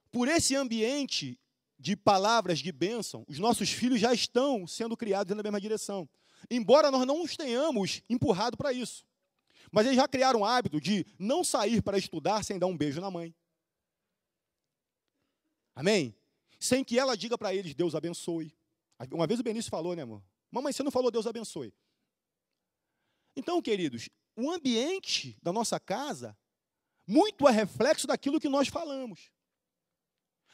por esse ambiente de palavras de bênção, os nossos filhos já estão sendo criados na mesma direção. Embora nós não os tenhamos empurrado para isso. Mas eles já criaram o hábito de não sair para estudar sem dar um beijo na mãe. Amém? Sem que ela diga para eles, Deus abençoe. Uma vez o Benício falou, né, amor? Mamãe, você não falou Deus abençoe. Então, queridos, o ambiente da nossa casa muito é reflexo daquilo que nós falamos.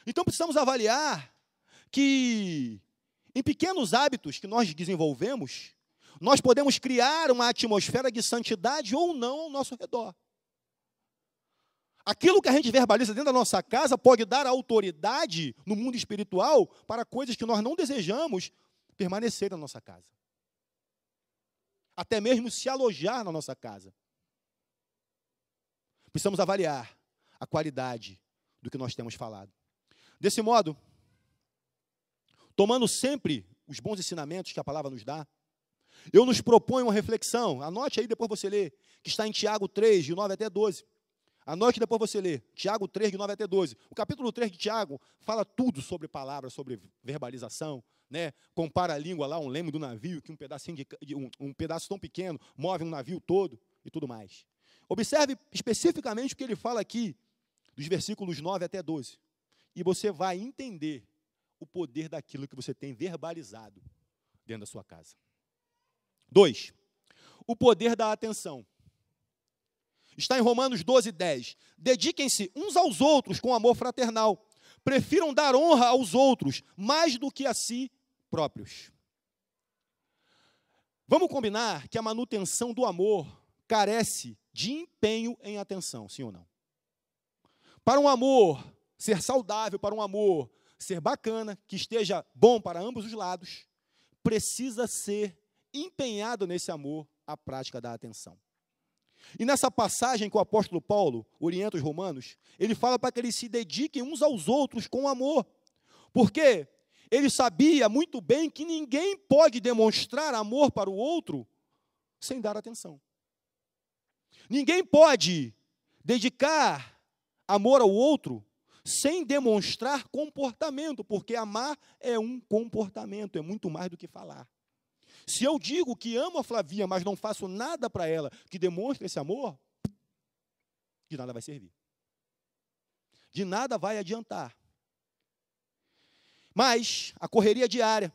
Então, precisamos avaliar que, em pequenos hábitos que nós desenvolvemos, nós podemos criar uma atmosfera de santidade ou não ao nosso redor. Aquilo que a gente verbaliza dentro da nossa casa pode dar autoridade no mundo espiritual para coisas que nós não desejamos permanecer na nossa casa. Até mesmo se alojar na nossa casa. Precisamos avaliar a qualidade do que nós temos falado. Desse modo, tomando sempre os bons ensinamentos que a palavra nos dá, eu nos proponho uma reflexão, anote aí, depois você lê, que está em Tiago 3, de 9 até 12. Anote, depois você lê, Tiago 3, de 9 até 12. O capítulo 3 de Tiago fala tudo sobre palavras, sobre verbalização, né? Compara a língua lá, um leme do navio, que um pedaço tão pequeno move um navio todo e tudo mais. Observe especificamente o que ele fala aqui, dos versículos 9 até 12. E você vai entender o poder daquilo que você tem verbalizado dentro da sua casa. 2. O poder da atenção. Está em Romanos 12, 10. Dediquem-se uns aos outros com amor fraternal. Prefiram dar honra aos outros mais do que a si próprios. Vamos combinar que a manutenção do amor carece de empenho em atenção, sim ou não? Para um amor ser saudável, para um amor ser bacana, que esteja bom para ambos os lados, precisa ser empenhado nesse amor a prática da atenção. E nessa passagem que o apóstolo Paulo orienta os romanos, ele fala para que eles se dediquem uns aos outros com amor. Porque ele sabia muito bem que ninguém pode demonstrar amor para o outro sem dar atenção. Ninguém pode dedicar amor ao outro sem demonstrar comportamento, porque amar é um comportamento, é muito mais do que falar. Se eu digo que amo a Flavinha, mas não faço nada para ela que demonstre esse amor, de nada vai servir. De nada vai adiantar. Mas a correria diária,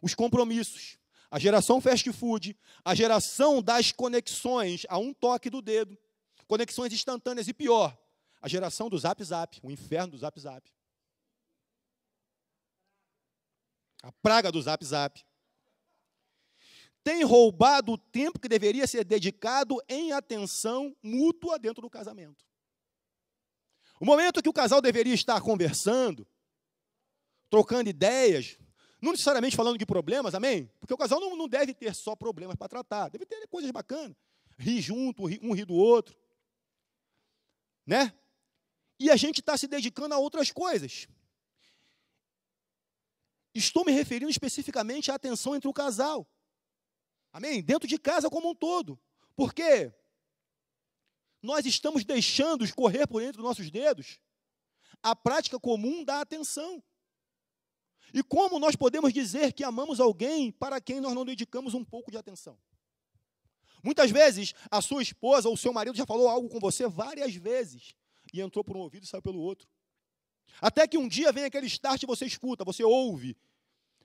os compromissos, a geração fast food, a geração das conexões a um toque do dedo, conexões instantâneas e pior, A geração do Zap Zap, o inferno do Zap Zap. A praga do Zap Zap. Tem roubado o tempo que deveria ser dedicado em atenção mútua dentro do casamento. O momento que o casal deveria estar conversando, trocando ideias, não necessariamente falando de problemas, amém? Porque o casal não deve ter só problemas para tratar, deve ter coisas bacanas. Rir junto, um rir do outro. Né? E a gente está se dedicando a outras coisas. Estou me referindo especificamente à atenção entre o casal. Amém? Dentro de casa como um todo. Por quê? Nós estamos deixando escorrer por entre os nossos dedos a prática comum da atenção. E como nós podemos dizer que amamos alguém para quem nós não dedicamos um pouco de atenção? Muitas vezes, a sua esposa ou o seu marido já falou algo com você várias vezes, e entrou por um ouvido e saiu pelo outro. Até que um dia vem aquele start e você escuta, você ouve.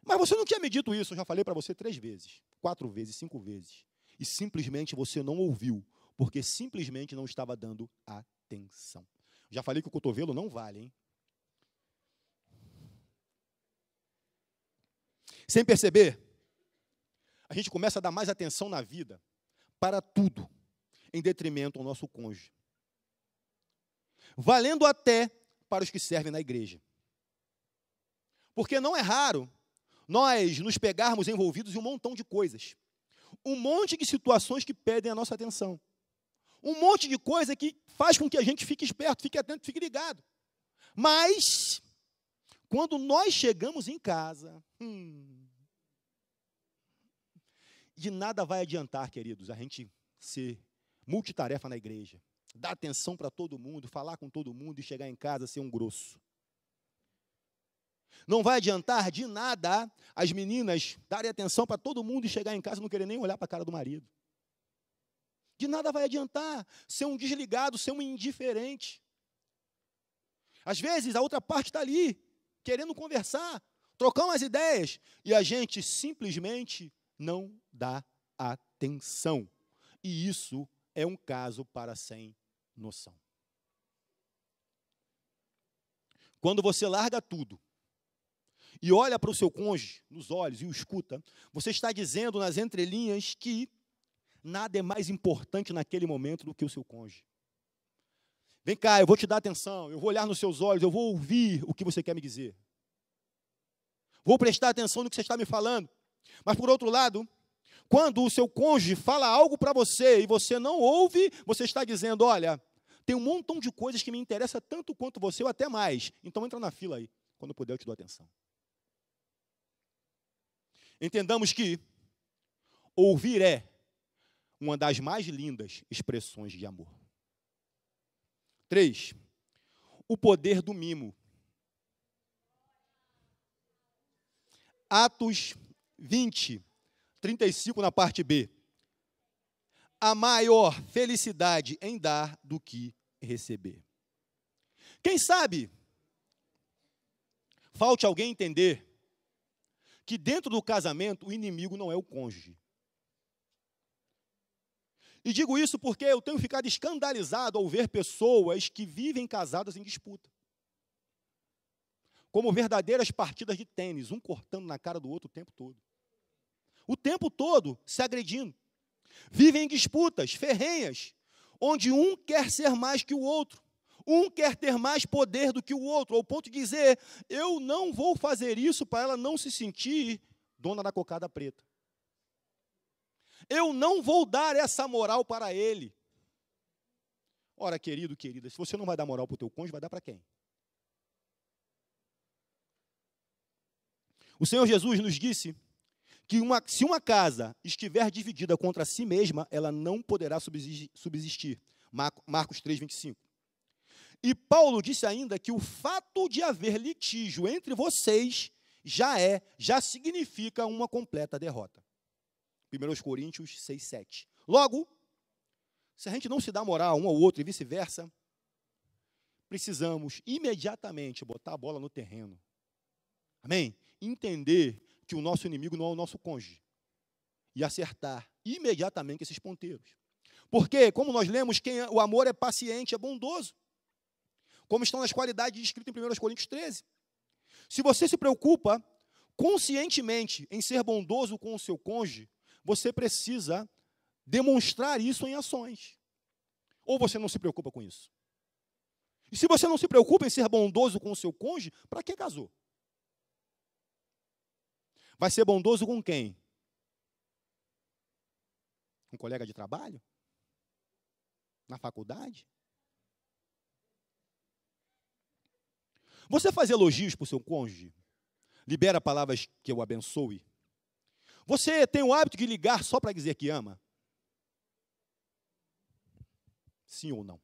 Mas você não tinha me dito isso, eu já falei para você 3 vezes, 4 vezes, 5 vezes. E simplesmente você não ouviu, porque simplesmente não estava dando atenção. Já falei que o cotovelo não vale, hein? Sem perceber, a gente começa a dar mais atenção na vida para tudo, em detrimento ao nosso cônjuge. Valendo até para os que servem na igreja. Porque não é raro nós nos pegarmos envolvidos em um montão de coisas. Um monte de situações que pedem a nossa atenção. Um monte de coisa que faz com que a gente fique esperto, fique atento, fique ligado. Mas, quando nós chegamos em casa, de nada vai adiantar, queridos, a gente ser multitarefa na igreja, dar atenção para todo mundo, falar com todo mundo e chegar em casa ser um grosso. Não vai adiantar de nada as meninas darem atenção para todo mundo e chegar em casa e não querer nem olhar para a cara do marido. De nada vai adiantar ser um desligado, ser um indiferente. Às vezes a outra parte está ali, querendo conversar, trocar umas ideias, e a gente simplesmente não dá atenção. E isso é um caso para sem noção. Quando você larga tudo e olha para o seu cônjuge nos olhos e o escuta, você está dizendo nas entrelinhas que nada é mais importante naquele momento do que o seu cônjuge. Vem cá, eu vou te dar atenção, eu vou olhar nos seus olhos, eu vou ouvir o que você quer me dizer. Vou prestar atenção no que você está me falando. Mas, por outro lado, quando o seu cônjuge fala algo para você e você não ouve, você está dizendo, olha, tem um montão de coisas que me interessam tanto quanto você ou até mais. Então, entra na fila aí. Quando puder, eu te dou atenção. Entendamos que ouvir é uma das mais lindas expressões de amor. 3. O poder do mimo. Atos 20, 35 na parte B. A maior felicidade em dar do que receber. Quem sabe falte alguém entender que dentro do casamento o inimigo não é o cônjuge. E digo isso porque eu tenho ficado escandalizado ao ver pessoas que vivem casadas em disputa. Como verdadeiras partidas de tênis, um cortando na cara do outro o tempo todo. O tempo todo se agredindo. Vivem em disputas ferrenhas, onde um quer ser mais que o outro. Um quer ter mais poder do que o outro, ao ponto de dizer, eu não vou fazer isso para ela não se sentir dona da cocada preta. Eu não vou dar essa moral para ele. Ora, querido, querida, se você não vai dar moral para o teu cônjuge, vai dar para quem? O Senhor Jesus nos disse que se uma casa estiver dividida contra si mesma, ela não poderá subsistir. Marcos 3, 25. E Paulo disse ainda que o fato de haver litígio entre vocês já significa uma completa derrota. 1 Coríntios 6, 7. Logo, se a gente não se dá moral um ao outro e vice-versa, precisamos imediatamente botar a bola no terreno. Amém? Entender que o nosso inimigo não é o nosso cônjuge. E acertar imediatamente esses ponteiros. Porque, como nós lemos, o amor é paciente, é bondoso. como estão nas qualidades descritas em 1 Coríntios 13. Se você se preocupa conscientemente em ser bondoso com o seu cônjuge, você precisa demonstrar isso em ações. Ou você não se preocupa com isso? E se você não se preocupa em ser bondoso com o seu cônjuge, para que casou? Vai ser bondoso com quem? Um colega de trabalho? Na faculdade? Você faz elogios para o seu cônjuge? Libera palavras que o abençoe? Você tem o hábito de ligar só para dizer que ama? Sim ou não?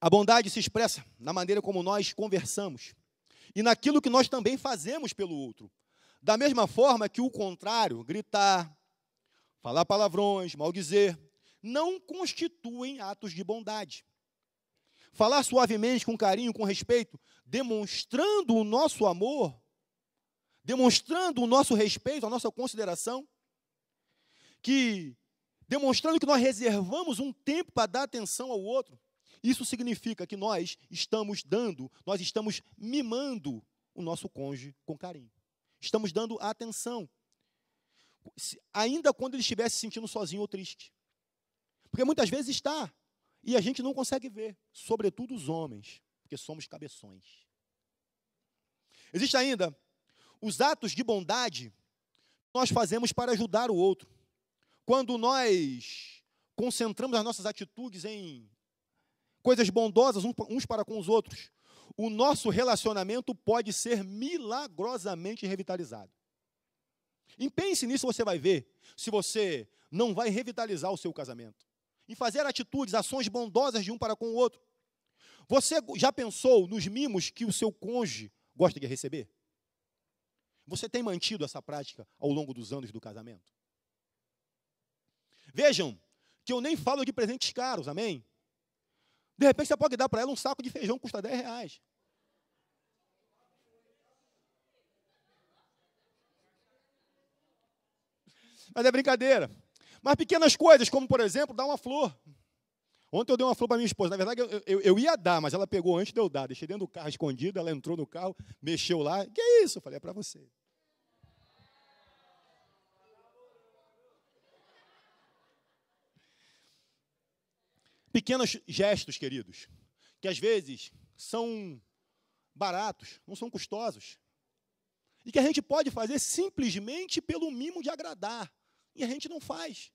A bondade se expressa na maneira como nós conversamos e naquilo que nós também fazemos pelo outro. Da mesma forma que o contrário, gritar, falar palavrões, maldizer, não constituem atos de bondade. Falar suavemente, com carinho, com respeito, demonstrando o nosso amor, demonstrando o nosso respeito, a nossa consideração, demonstrando que nós reservamos um tempo para dar atenção ao outro. Isso significa que nós estamos mimando o nosso cônjuge com carinho. Estamos dando atenção, ainda quando ele estiver se sentindo sozinho ou triste. Porque muitas vezes está, e a gente não consegue ver, sobretudo os homens, porque somos cabeções. Existem ainda os atos de bondade que nós fazemos para ajudar o outro. Quando nós concentramos as nossas atitudes em coisas bondosas uns para com os outros, o nosso relacionamento pode ser milagrosamente revitalizado. E pense nisso, você vai ver se você não vai revitalizar o seu casamento. Em fazer atitudes, ações bondosas de um para com o outro. Você já pensou nos mimos que o seu cônjuge gosta de receber? Você tem mantido essa prática ao longo dos anos do casamento? Vejam que eu nem falo de presentes caros, amém? De repente você pode dar para ela um saco de feijão que custa R$10. Mas é brincadeira. Mas pequenas coisas, como por exemplo, dar uma flor. Ontem eu dei uma flor para minha esposa. Na verdade, eu ia dar, mas ela pegou antes de eu dar. Deixei dentro do carro escondido, ela entrou no carro, mexeu lá. Que é isso? Eu falei, é para você. Pequenos gestos, queridos, que às vezes são baratos, não são custosos. E que a gente pode fazer simplesmente pelo mimo de agradar. E a gente não faz.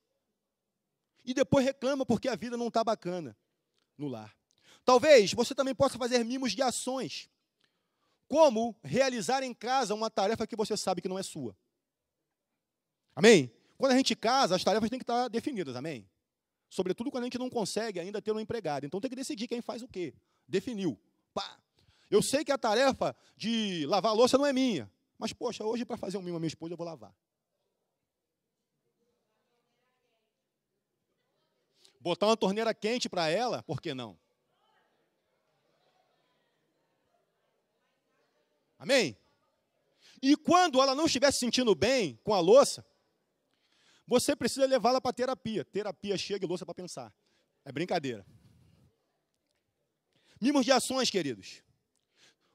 E depois reclama porque a vida não está bacana no lar. Talvez você também possa fazer mimos de ações. Como realizar em casa uma tarefa que você sabe que não é sua. Amém? Quando a gente casa, as tarefas têm que estar definidas, amém? Sobretudo quando a gente não consegue ainda ter um empregado. Então tem que decidir quem faz o quê. Definiu. Pá. Eu sei que a tarefa de lavar a louça não é minha. Mas, poxa, hoje para fazer um mimo à minha esposa eu vou lavar. Botar uma torneira quente para ela, por que não? Amém? E quando ela não estiver se sentindo bem com a louça, você precisa levá-la para terapia. Terapia chega e louça para pensar. É brincadeira. Mimos de ações, queridos.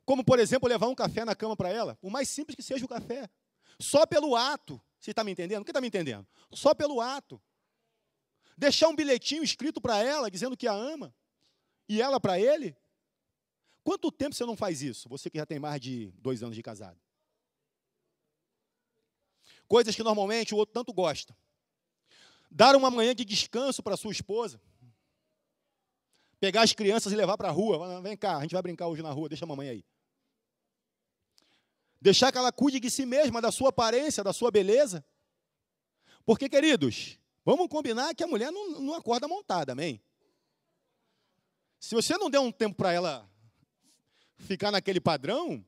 Como, por exemplo, levar um café na cama para ela. O mais simples que seja o café. Só pelo ato. Você está me entendendo? Quem está me entendendo? Só pelo ato. Deixar um bilhetinho escrito para ela, dizendo que a ama. E ela para ele. Quanto tempo você não faz isso? Você que já tem mais de 2 anos de casado. Coisas que normalmente o outro tanto gosta. Dar uma manhã de descanso para sua esposa. Pegar as crianças e levar para a rua. Vem cá, a gente vai brincar hoje na rua, deixa a mamãe aí. Deixar que ela cuide de si mesma, da sua aparência, da sua beleza. Porque, queridos, vamos combinar que a mulher não acorda montada, amém? Se você não der um tempo para ela ficar naquele padrão,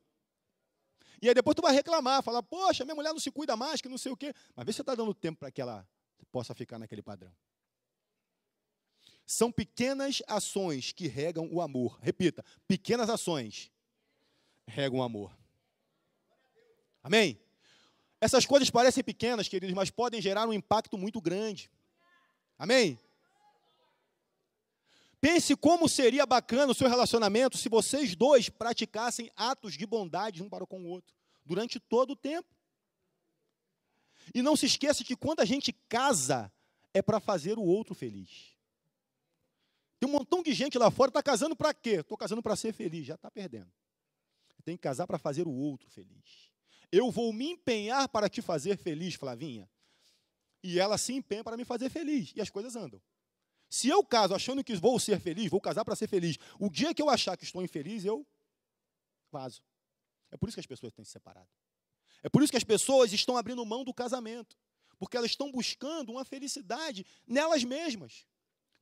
e aí depois tu vai reclamar, falar, poxa, minha mulher não se cuida mais, que não sei o quê. Mas vê se você está dando tempo para que ela possa ficar naquele padrão. São pequenas ações que regam o amor. Repita, pequenas ações regam o amor. Amém? Essas coisas parecem pequenas, queridos, mas podem gerar um impacto muito grande. Amém? Pense como seria bacana o seu relacionamento se vocês dois praticassem atos de bondade um para com o outro, durante todo o tempo. E não se esqueça que quando a gente casa, é para fazer o outro feliz. Tem um montão de gente lá fora, está casando para quê? Estou casando para ser feliz, já está perdendo. Tem que casar para fazer o outro feliz. Eu vou me empenhar para te fazer feliz, Flavinha. E ela se empenha para me fazer feliz. E as coisas andam. Se eu caso achando que vou ser feliz, vou casar para ser feliz, o dia que eu achar que estou infeliz, eu vazo. É por isso que as pessoas têm se separado. É por isso que as pessoas estão abrindo mão do casamento. Porque elas estão buscando uma felicidade nelas mesmas.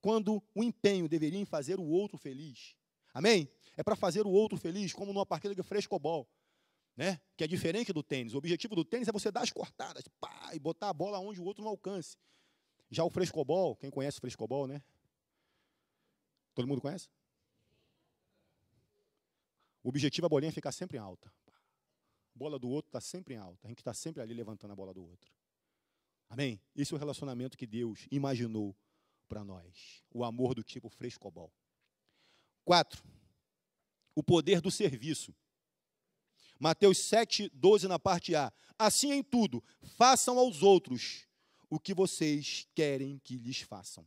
Quando o empenho deveria em fazer o outro feliz. Amém? É para fazer o outro feliz, como numa partida de frescobol, né? Que é diferente do tênis. O objetivo do tênis é você dar as cortadas, pá, e botar a bola onde o outro não alcance. Já o frescobol, quem conhece o frescobol, né? Todo mundo conhece? O objetivo é a bolinha ficar sempre alta. A bola do outro está sempre em alta. A gente está sempre ali levantando a bola do outro. Amém? Esse é o relacionamento que Deus imaginou para nós. O amor do tipo frescobol. 4. O poder do serviço. Mateus 7:12 na parte A. Assim em tudo, façam aos outros o que vocês querem que lhes façam.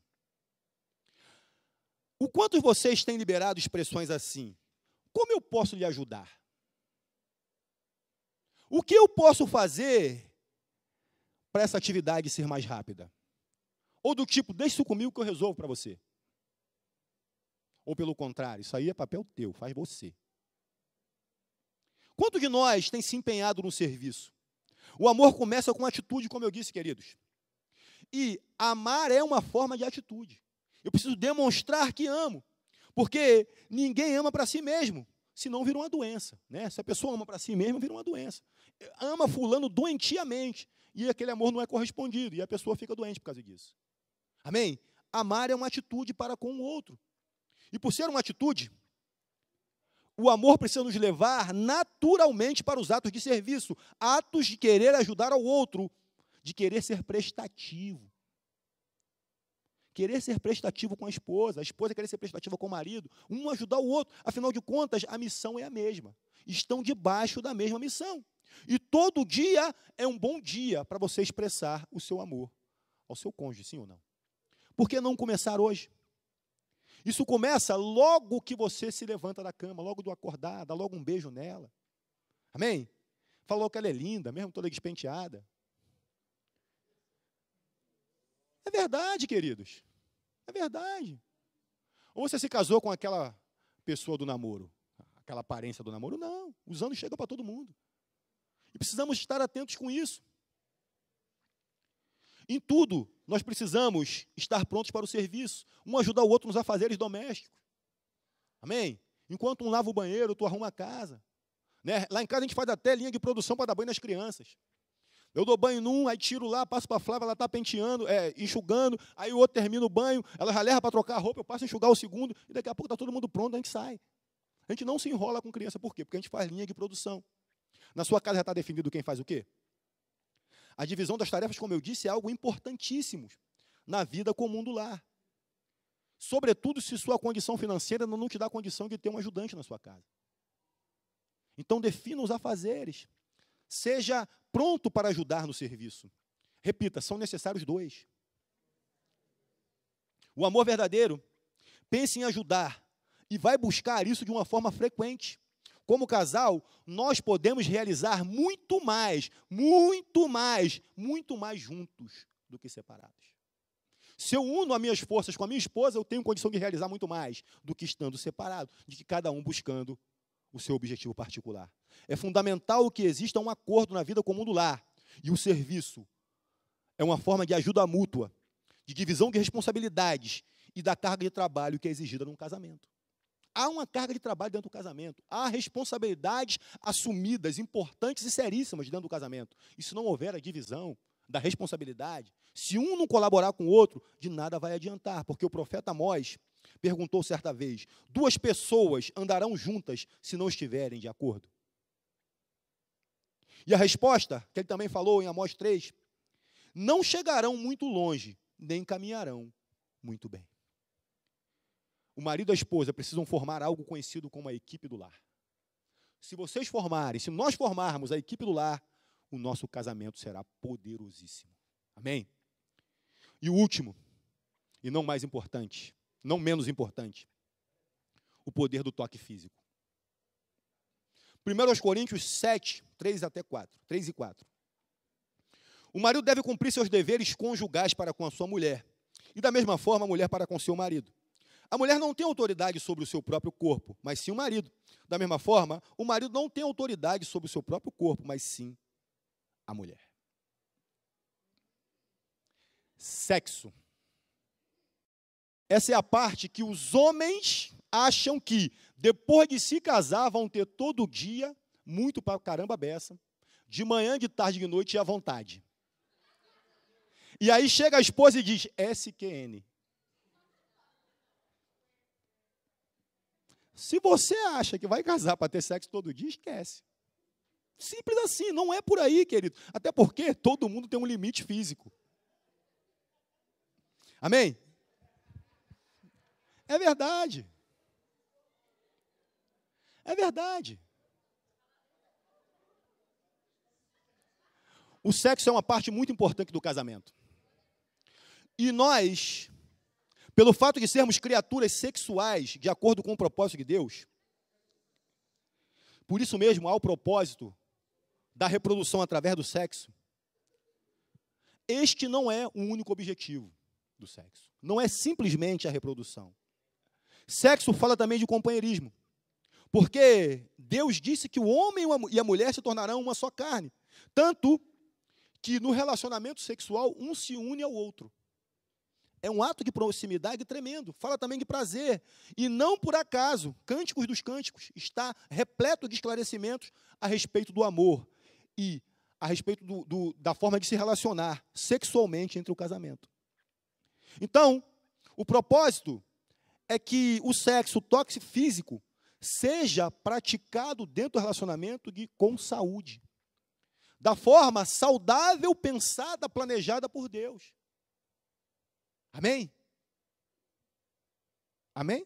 O quanto vocês têm liberado expressões assim? Como eu posso lhe ajudar? O que eu posso fazer para essa atividade ser mais rápida? Ou do tipo, deixa isso comigo que eu resolvo para você. Ou pelo contrário, isso aí é papel teu, faz você. Quanto de nós tem se empenhado no serviço? O amor começa com atitude, como eu disse, queridos. E amar é uma forma de atitude. Eu preciso demonstrar que amo. Porque ninguém ama para si mesmo, senão vira uma doença. Né? Se a pessoa ama para si mesma, vira uma doença. Ama fulano doentiamente. E aquele amor não é correspondido. E a pessoa fica doente por causa disso. Amém? Amar é uma atitude para com o outro. E por ser uma atitude, o amor precisa nos levar naturalmente para os atos de serviço. Atos de querer ajudar ao outro. De querer ser prestativo. Querer ser prestativo com a esposa querer ser prestativa com o marido, um ajudar o outro. Afinal de contas, a missão é a mesma. Estão debaixo da mesma missão. E todo dia é um bom dia para você expressar o seu amor ao seu cônjuge, sim ou não? Por que não começar hoje? Isso começa logo que você se levanta da cama, logo do acordar, dá logo um beijo nela. Amém? Falou que ela é linda, mesmo toda despenteada. É verdade, queridos. É verdade. Ou você se casou com aquela pessoa do namoro, aquela aparência do namoro? Não. Os anos chegam para todo mundo. E precisamos estar atentos com isso. Em tudo, nós precisamos estar prontos para o serviço. Um ajudar o outro nos afazeres domésticos. Amém? Enquanto um lava o banheiro, tu arruma a casa. Né? Lá em casa a gente faz até linha de produção para dar banho nas crianças. Eu dou banho num, aí tiro lá, passo para a Flávia, ela está penteando, enxugando, aí o outro termina o banho, ela já leva para trocar a roupa, eu passo a enxugar o segundo, e daqui a pouco está todo mundo pronto, a gente sai. A gente não se enrola com criança, por quê? Porque a gente faz linha de produção. Na sua casa já está definido quem faz o quê? A divisão das tarefas, como eu disse, é algo importantíssimo na vida comum do lar. Sobretudo se sua condição financeira não te dá condição de ter um ajudante na sua casa. Então, defina os afazeres. Seja pronto para ajudar no serviço. Repita, são necessários dois. O amor verdadeiro pense em ajudar e vai buscar isso de uma forma frequente. Como casal, nós podemos realizar muito mais juntos do que separados. Se eu uno as minhas forças com a minha esposa, eu tenho condição de realizar muito mais do que estando separado, de que cada um buscando o seu objetivo particular. É fundamental que exista um acordo na vida comum do lar. E o serviço é uma forma de ajuda mútua, de divisão de responsabilidades e da carga de trabalho que é exigida num casamento. Há uma carga de trabalho dentro do casamento. Há responsabilidades assumidas, importantes e seríssimas dentro do casamento. E se não houver a divisão da responsabilidade, se um não colaborar com o outro, de nada vai adiantar. Porque o profeta Amós perguntou certa vez, 2 pessoas andarão juntas se não estiverem de acordo? E a resposta, que ele também falou em Amós 3, não chegarão muito longe, nem caminharão muito bem. o marido e a esposa precisam formar algo conhecido como a equipe do lar. Se vocês formarem, se nós formarmos a equipe do lar, o nosso casamento será poderosíssimo. Amém? E o último, e não mais importante, não menos importante, o poder do toque físico. 1 Coríntios 7, 3 e 4. O marido deve cumprir seus deveres conjugais para com a sua mulher, e da mesma forma a mulher para com seu marido. A mulher não tem autoridade sobre o seu próprio corpo, mas sim o marido. Da mesma forma, o marido não tem autoridade sobre o seu próprio corpo, mas sim a mulher. Sexo. Essa é a parte que os homens acham que, depois de se casar, vão ter todo dia, muito pra caramba beça, de manhã, de tarde, de noite e à vontade. E aí chega a esposa e diz, SQN. Se você acha que vai casar para ter sexo todo dia, esquece. Simples assim, não é por aí, querido. Até porque todo mundo tem um limite físico. Amém? É verdade. É verdade. O sexo é uma parte muito importante do casamento. E nós, pelo fato de sermos criaturas sexuais, de acordo com o propósito de Deus, por isso mesmo há o propósito da reprodução através do sexo. Este não é o único objetivo do sexo. Não é simplesmente a reprodução. Sexo fala também de companheirismo. Porque Deus disse que o homem e a mulher se tornarão uma só carne. Tanto que no relacionamento sexual, um se une ao outro. É um ato de proximidade tremendo. Fala também de prazer. E não por acaso, Cânticos dos Cânticos está repleto de esclarecimentos a respeito do amor e a respeito da forma de se relacionar sexualmente entre o casamento. Então, o propósito é que o sexo, o toque físico, seja praticado dentro do relacionamento com saúde. Da forma saudável, pensada, planejada por Deus. Amém? Amém?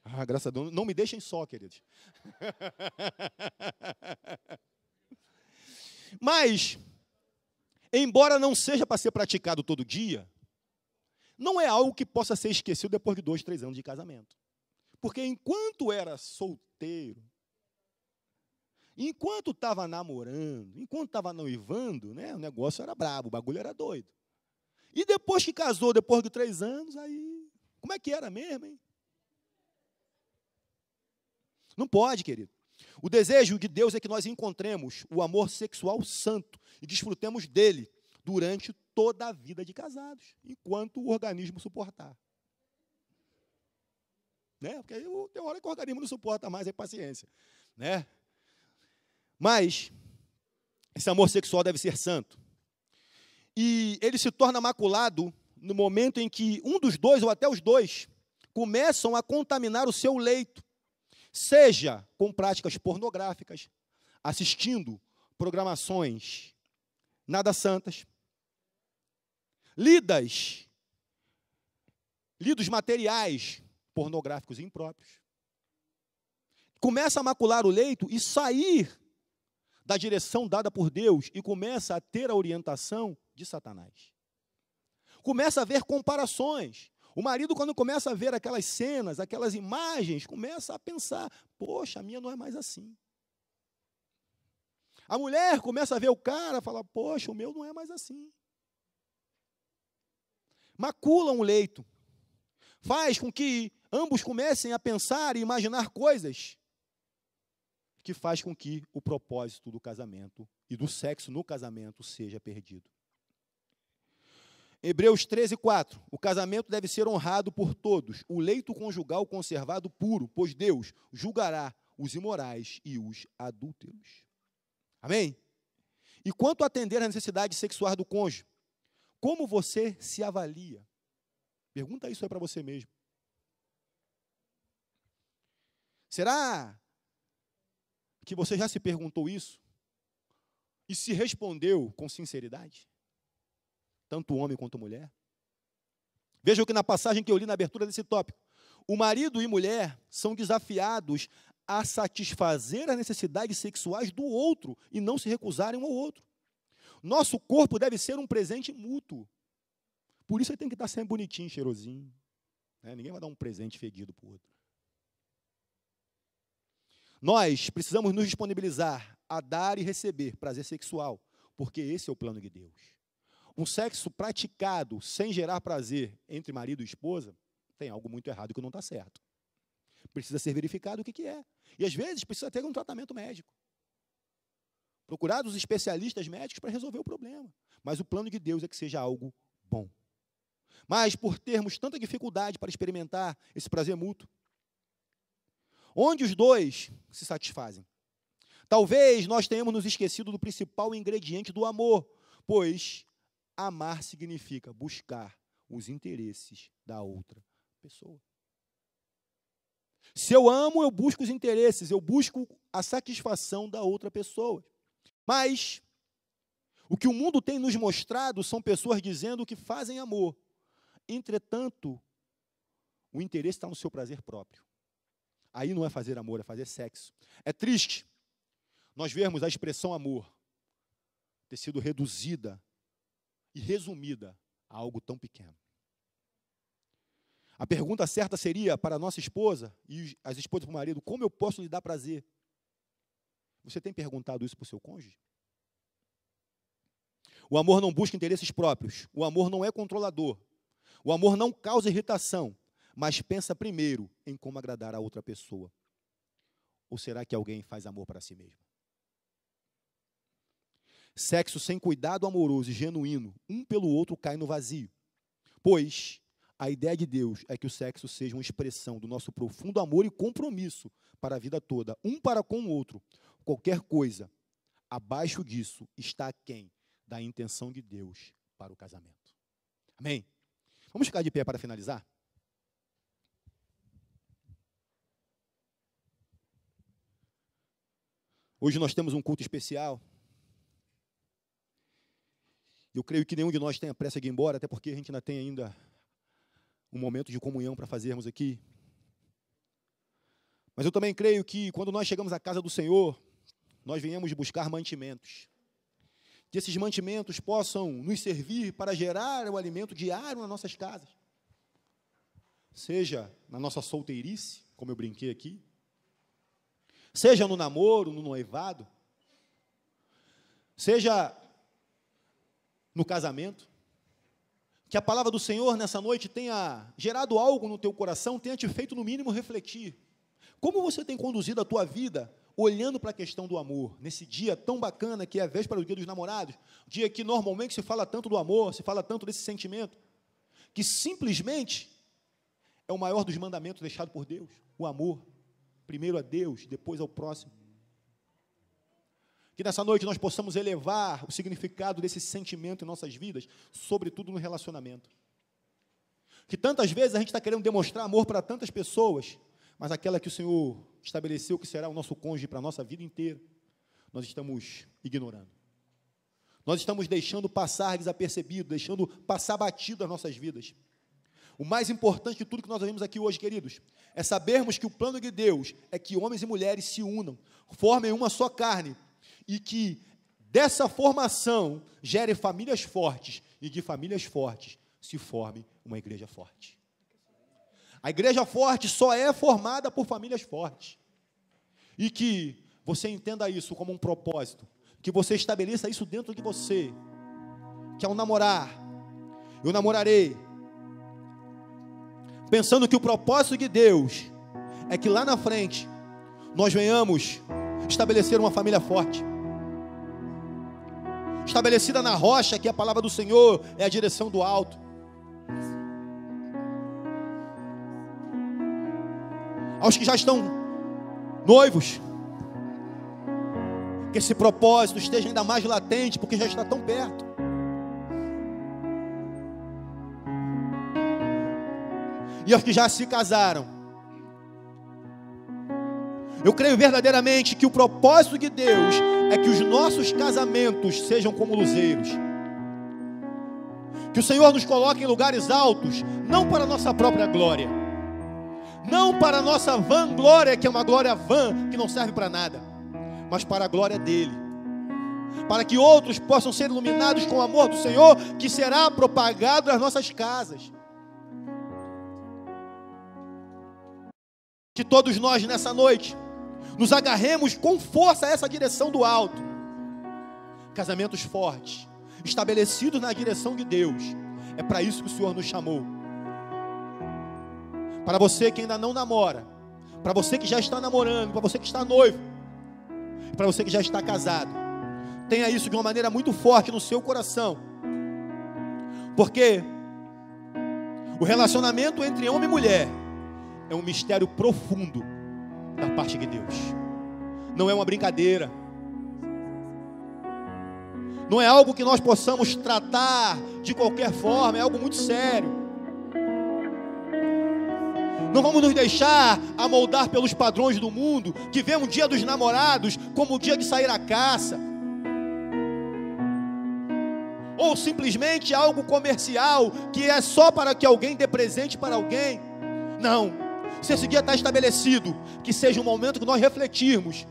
Ah, graças a Deus. Não me deixem só, queridos. Mas, embora não seja para ser praticado todo dia, não é algo que possa ser esquecido depois de 2, 3 anos de casamento. Porque enquanto era solteiro, enquanto estava namorando, enquanto estava noivando, né, o negócio era brabo, o bagulho era doido. E depois que casou, depois de 3 anos, aí, como é que era mesmo, hein? Não pode, querido. O desejo de Deus é que nós encontremos o amor sexual santo e desfrutemos dele durante toda a vida de casados, enquanto o organismo suportar. Né? Porque aí tem hora que o organismo não suporta mais, é paciência. Né? Mas esse amor sexual deve ser santo. E ele se torna maculado no momento em que um dos dois, ou até os dois, começam a contaminar o seu leito, seja com práticas pornográficas, assistindo programações nada santas, lidos materiais pornográficos impróprios. Começa a macular o leito e sair da direção dada por Deus e começa a ter a orientação de Satanás. Começa a ver comparações. O marido, quando começa a ver aquelas cenas, aquelas imagens, começa a pensar, poxa, a minha não é mais assim. A mulher começa a ver o cara e fala, poxa, o meu não é mais assim. Maculam o leito. Faz com que ambos comecem a pensar e imaginar coisas que faz com que o propósito do casamento e do sexo no casamento seja perdido. Hebreus 13, 4. O casamento deve ser honrado por todos, o leito conjugal conservado puro, pois Deus julgará os imorais e os adúlteros. Amém? E quanto a atender às necessidades sexuais do cônjuge, como você se avalia? Pergunta isso aí para você mesmo. Será que você já se perguntou isso? E se respondeu com sinceridade? Tanto o homem quanto a mulher? Vejam que na passagem que eu li na abertura desse tópico, O marido e mulher são desafiados a satisfazer as necessidades sexuais do outro e não se recusarem um ao outro. Nosso corpo deve ser um presente mútuo. Por isso ele tem que estar sempre bonitinho, cheirosinho. Ninguém vai dar um presente fedido para o outro. Nós precisamos nos disponibilizar a dar e receber prazer sexual, porque esse é o plano de Deus. Um sexo praticado sem gerar prazer entre marido e esposa, tem algo muito errado que não está certo. Precisa ser verificado o que é. E às vezes precisa ter um tratamento médico. Procurar os especialistas médicos para resolver o problema. Mas o plano de Deus é que seja algo bom. Mas por termos tanta dificuldade para experimentar esse prazer mútuo, onde os dois se satisfazem? Talvez nós tenhamos nos esquecido do principal ingrediente do amor, pois amar significa buscar os interesses da outra pessoa. Se eu amo, eu busco os interesses, eu busco a satisfação da outra pessoa. Mas o que o mundo tem nos mostrado são pessoas dizendo que fazem amor. Entretanto, o interesse está no seu prazer próprio. Aí não é fazer amor, é fazer sexo. É triste nós vermos a expressão amor ter sido reduzida e resumida a algo tão pequeno. A pergunta certa seria para a nossa esposa e as esposas para o marido: como eu posso lhe dar prazer? Você tem perguntado isso para o seu cônjuge? O amor não busca interesses próprios. O amor não é controlador. O amor não causa irritação, mas pensa primeiro em como agradar a outra pessoa. Ou será que alguém faz amor para si mesmo? Sexo sem cuidado amoroso e genuíno, um pelo outro, cai no vazio. Pois a ideia de Deus é que o sexo seja uma expressão do nosso profundo amor e compromisso para a vida toda, um para com o outro. Qualquer coisa abaixo disso está aquém da intenção de Deus para o casamento. Amém? Vamos ficar de pé para finalizar? Hoje nós temos um culto especial. Eu creio que nenhum de nós tenha pressa de ir embora, até porque a gente ainda tem ainda um momento de comunhão para fazermos aqui. Mas eu também creio que quando nós chegamos à casa do Senhor, nós venhamos buscar mantimentos. Que esses mantimentos possam nos servir para gerar o alimento diário nas nossas casas. Seja na nossa solteirice, como eu brinquei aqui, seja no namoro, no noivado, seja no casamento. Que a palavra do Senhor nessa noite tenha gerado algo no teu coração, tenha te feito no mínimo refletir. Como você tem conduzido a tua vida olhando para a questão do amor, nesse dia tão bacana que é a véspera do Dia dos Namorados, dia que normalmente se fala tanto do amor, se fala tanto desse sentimento, que simplesmente é o maior dos mandamentos deixado por Deus, o amor, primeiro a Deus, depois ao próximo. Que nessa noite nós possamos elevar o significado desse sentimento em nossas vidas, sobretudo no relacionamento. Que tantas vezes a gente está querendo demonstrar amor para tantas pessoas, mas aquela que o Senhor estabeleceu que será o nosso cônjuge para a nossa vida inteira, nós estamos ignorando. Nós estamos deixando passar desapercebido, deixando passar batido as nossas vidas. O mais importante de tudo que nós vimos aqui hoje, queridos, é sabermos que o plano de Deus é que homens e mulheres se unam, formem uma só carne, e que dessa formação gere famílias fortes, e de famílias fortes se forme uma igreja forte. A igreja forte só é formada por famílias fortes. E que você entenda isso como um propósito, que você estabeleça isso dentro de você, que ao namorar, eu namorarei, pensando que o propósito de Deus é que lá na frente nós venhamos estabelecer uma família forte, estabelecida na rocha, que a palavra do Senhor é a direção do alto. Aos que já estão noivos, que esse propósito esteja ainda mais latente, porque já está tão perto. E aos que já se casaram, eu creio verdadeiramente que o propósito de Deus é que os nossos casamentos sejam como luzeiros. Que o Senhor nos coloque em lugares altos, não para a nossa própria glória, não para a nossa vanglória, que é uma glória vã, que não serve para nada, mas para a glória dele, para que outros possam ser iluminados com o amor do Senhor, que será propagado nas nossas casas. Que todos nós nessa noite nos agarremos com força a essa direção do alto. Casamentos fortes, estabelecidos na direção de Deus. É para isso que o Senhor nos chamou. Para você que ainda não namora, para você que já está namorando, para você que está noivo, para você que já está casado, tenha isso de uma maneira muito forte no seu coração. Porque o relacionamento entre homem e mulher é um mistério profundo da parte de Deus. Não é uma brincadeira. Não é algo que nós possamos tratar de qualquer forma. É algo muito sério. Não vamos nos deixar amoldar pelos padrões do mundo, que vê um dia dos namorados como o dia de sair à caça, ou simplesmente algo comercial, que é só para que alguém dê presente para alguém. Não. Se esse dia está estabelecido, que seja um momento que nós refletirmos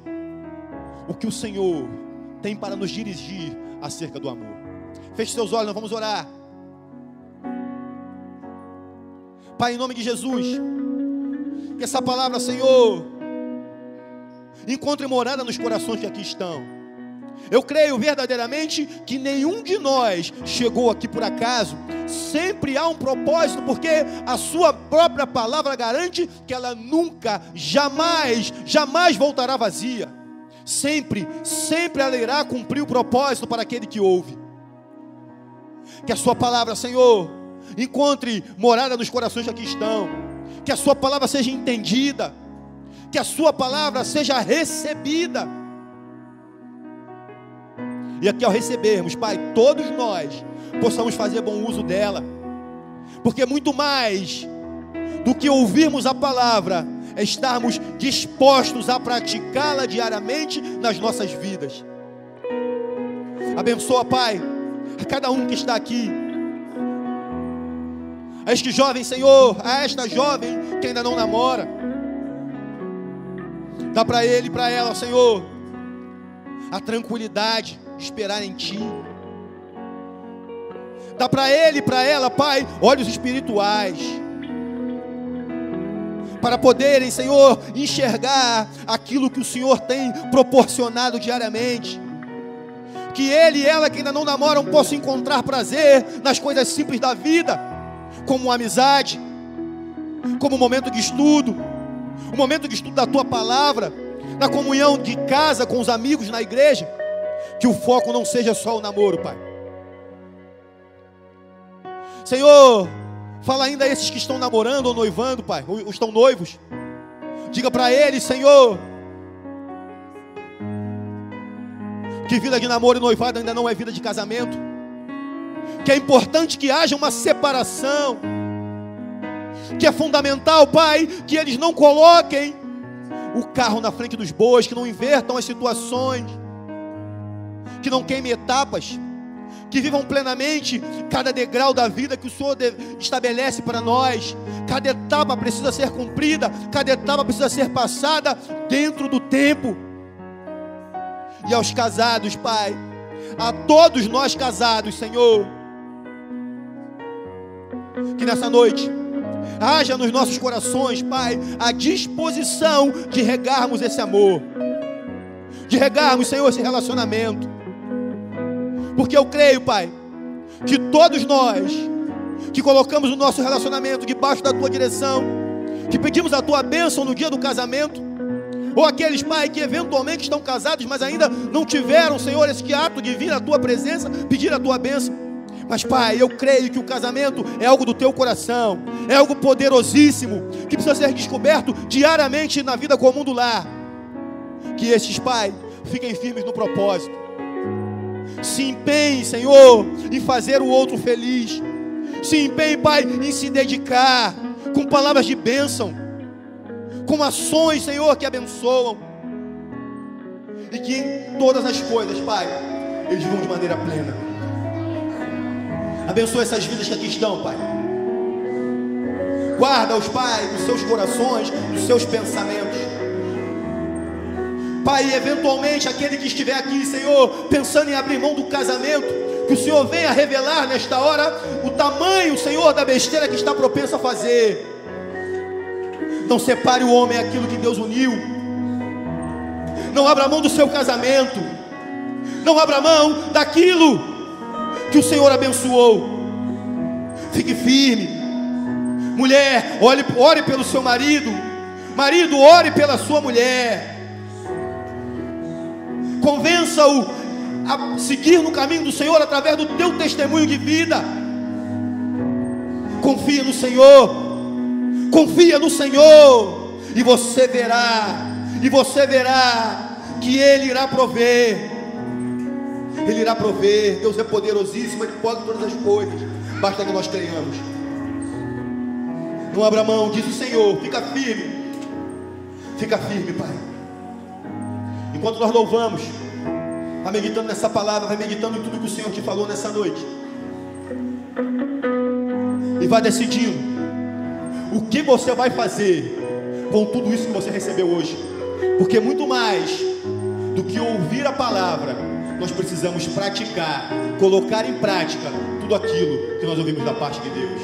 o que o Senhor tem para nos dirigir acerca do amor. Feche seus olhos, nós vamos orar. Pai, em nome de Jesus, que essa palavra, Senhor, encontre morada nos corações que aqui estão. Eu creio verdadeiramente que nenhum de nós chegou aqui por acaso. Sempre há um propósito, porque a sua própria palavra garante que ela nunca, jamais voltará vazia. Sempre ela irá cumprir o propósito para aquele que ouve. Que a sua palavra, Senhor, encontre morada nos corações que aqui estão. Que a sua palavra seja entendida. Que a sua palavra seja recebida. E aqui ao recebermos, Pai, todos nós possamos fazer bom uso dela. Porque muito mais do que ouvirmos a palavra, é estarmos dispostos a praticá-la diariamente nas nossas vidas. Abençoa, Pai, a cada um que está aqui. A este jovem, Senhor, a esta jovem que ainda não namora. Dá para ele e para ela, Senhor, a tranquilidade de esperar em Ti. Dá para ele e para ela, Pai, olhos espirituais, para poderem, Senhor, enxergar aquilo que o Senhor tem proporcionado diariamente. Que ele e ela que ainda não namoram possam encontrar prazer nas coisas simples da vida, como amizade, como momento de estudo, o momento de estudo da Tua palavra, na comunhão de casa com os amigos na igreja. Que o foco não seja só o namoro, Pai. Senhor, fala ainda a esses que estão namorando ou noivando, Pai, ou estão noivos. Diga para eles, Senhor, que vida de namoro e noivado ainda não é vida de casamento. Que é importante que haja uma separação. Que é fundamental, Pai, que eles não coloquem o carro na frente dos bois, que não invertam as situações, que não queimem etapas, que vivam plenamente cada degrau da vida que o Senhor estabelece para nós. Cada etapa precisa ser cumprida, cada etapa precisa ser passada dentro do tempo. E aos casados, Pai, a todos nós casados, Senhor, que nessa noite haja nos nossos corações, Pai, a disposição de regarmos esse amor, de regarmos, Senhor, esse relacionamento. Porque eu creio, Pai, que todos nós que colocamos o nosso relacionamento debaixo da Tua direção, que pedimos a Tua bênção no dia do casamento, ou aqueles, Pai, que eventualmente estão casados, mas ainda não tiveram, Senhor, esse ato de vir à Tua presença, pedir a Tua bênção. Mas, Pai, eu creio que o casamento é algo do Teu coração, é algo poderosíssimo, que precisa ser descoberto diariamente na vida comum do lar. Que estes, Pai, fiquem firmes no propósito, se empenhem, Senhor, em fazer o outro feliz, se empenhem, Pai, em se dedicar com palavras de bênção, com ações, Senhor, que abençoam, e que em todas as coisas, Pai, eles vão de maneira plena. Abençoa essas vidas que aqui estão, Pai. Guarda-os, Pai, dos seus corações, dos seus pensamentos. Pai, eventualmente aquele que estiver aqui, Senhor, pensando em abrir mão do casamento, que o Senhor venha revelar nesta hora o tamanho, Senhor, da besteira que está propenso a fazer. Não separe o homem aquilo que Deus uniu. Não abra mão do seu casamento. Não abra mão daquilo que o Senhor abençoou. Fique firme. Mulher, ore pelo seu marido. Marido, ore pela sua mulher. Convença-o a seguir no caminho do Senhor através do teu testemunho de vida. Confia no Senhor. Confia no Senhor. E você verá que Ele irá prover. Ele irá prover. Deus é poderosíssimo, Ele pode todas as coisas. Basta que nós creiamos. Não abra mão, diz o Senhor. Fica firme. Fica firme, Pai. Enquanto nós louvamos, vai meditando nessa palavra, vai meditando em tudo que o Senhor te falou nessa noite. E vai decidindo o que você vai fazer com tudo isso que você recebeu hoje. Porque muito mais do que ouvir a palavra, nós precisamos praticar, colocar em prática tudo aquilo que nós ouvimos da parte de Deus.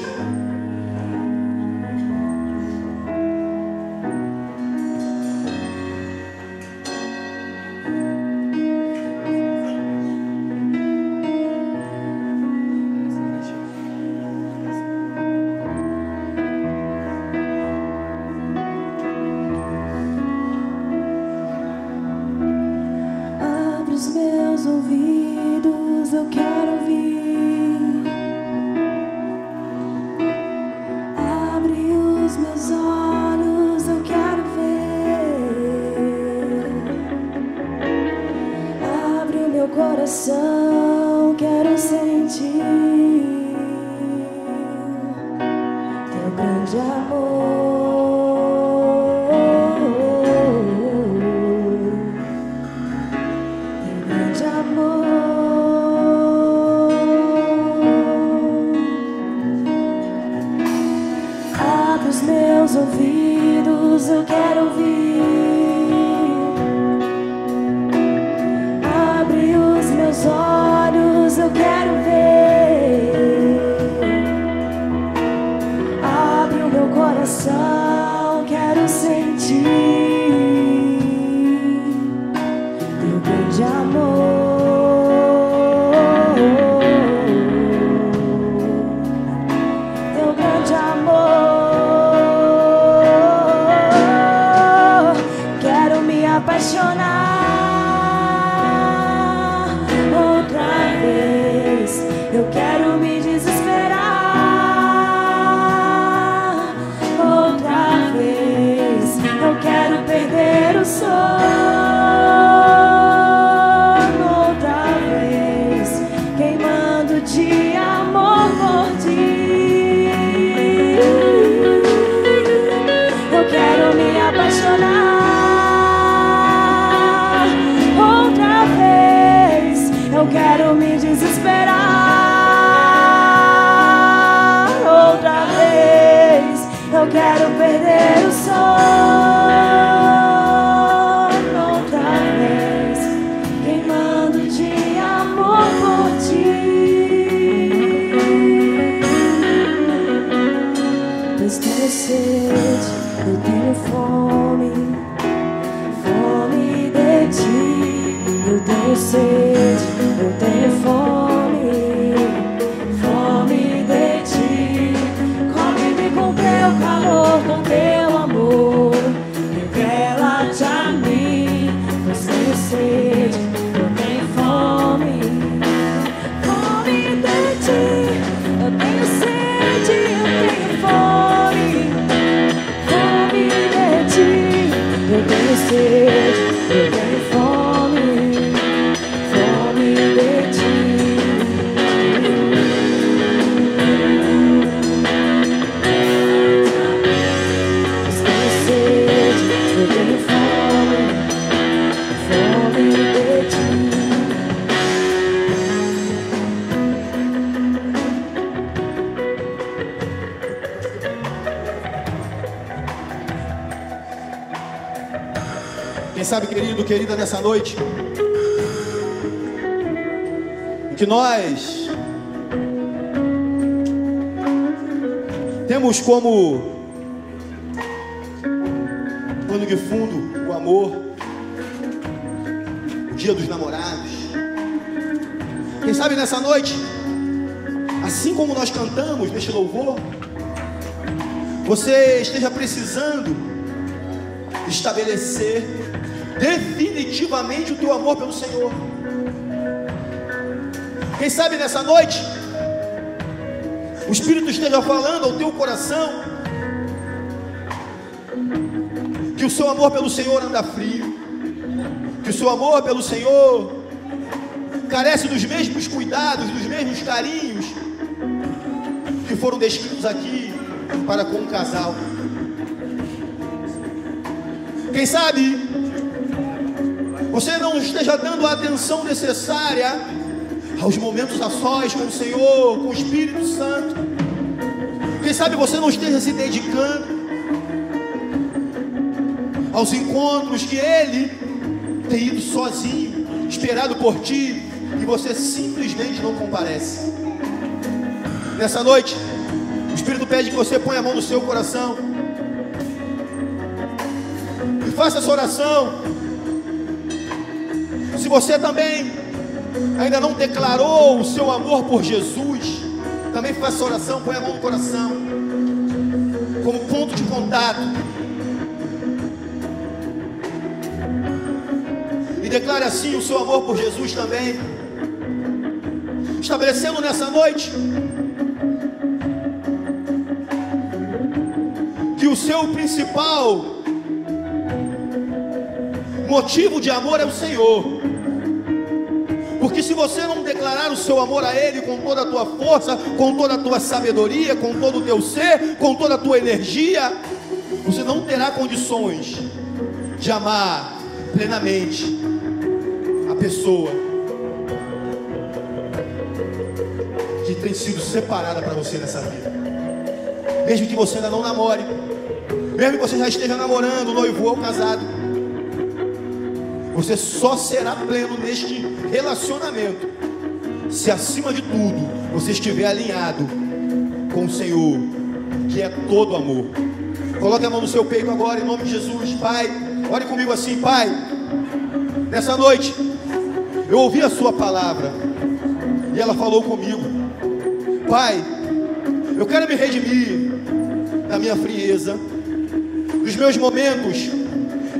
Eu tenho fome de ti. Quem sabe, querido, querida, nessa noite, que nós temos como pano de fundo o amor, o dia dos namorados. Quem sabe nessa noite, assim como nós cantamos neste louvor, você esteja precisando estabelecer definitivamente o teu amor pelo Senhor. Quem sabe nessa noite o Espírito esteja falando ao teu coração que o seu amor pelo Senhor anda frio, que o seu amor pelo Senhor carece dos mesmos cuidados, dos mesmos carinhos que foram descritos aqui para com um casal. Quem sabe você não esteja dando a atenção necessária aos momentos a sós com o Senhor, com o Espírito Santo. Quem sabe você não esteja se dedicando aos encontros que Ele tem ido sozinho, esperado por ti, e você simplesmente não comparece. Nessa noite, o Espírito pede que você ponha a mão no seu coração e faça essa oração. Se você também ainda não declarou o seu amor por Jesus, também faça essa oração, põe a mão no coração como ponto de contato e declare assim o seu amor por Jesus também, estabelecendo nessa noite que o seu principal motivo de amor é o Senhor. Porque se você não declarar o seu amor a Ele com toda a tua força, com toda a tua sabedoria, com todo o teu ser, com toda a tua energia, você não terá condições de amar plenamente a pessoa que tem sido separada para você nessa vida. Mesmo que você ainda não namore, mesmo que você já esteja namorando, noivo ou casado, você só será pleno neste relacionamento se acima de tudo você estiver alinhado com o Senhor, que é todo amor. Coloque a mão no seu peito agora, em nome de Jesus. Pai, ore comigo assim. Pai, nessa noite eu ouvi a sua palavra e ela falou comigo. Pai, eu quero me redimir da minha frieza, dos meus momentos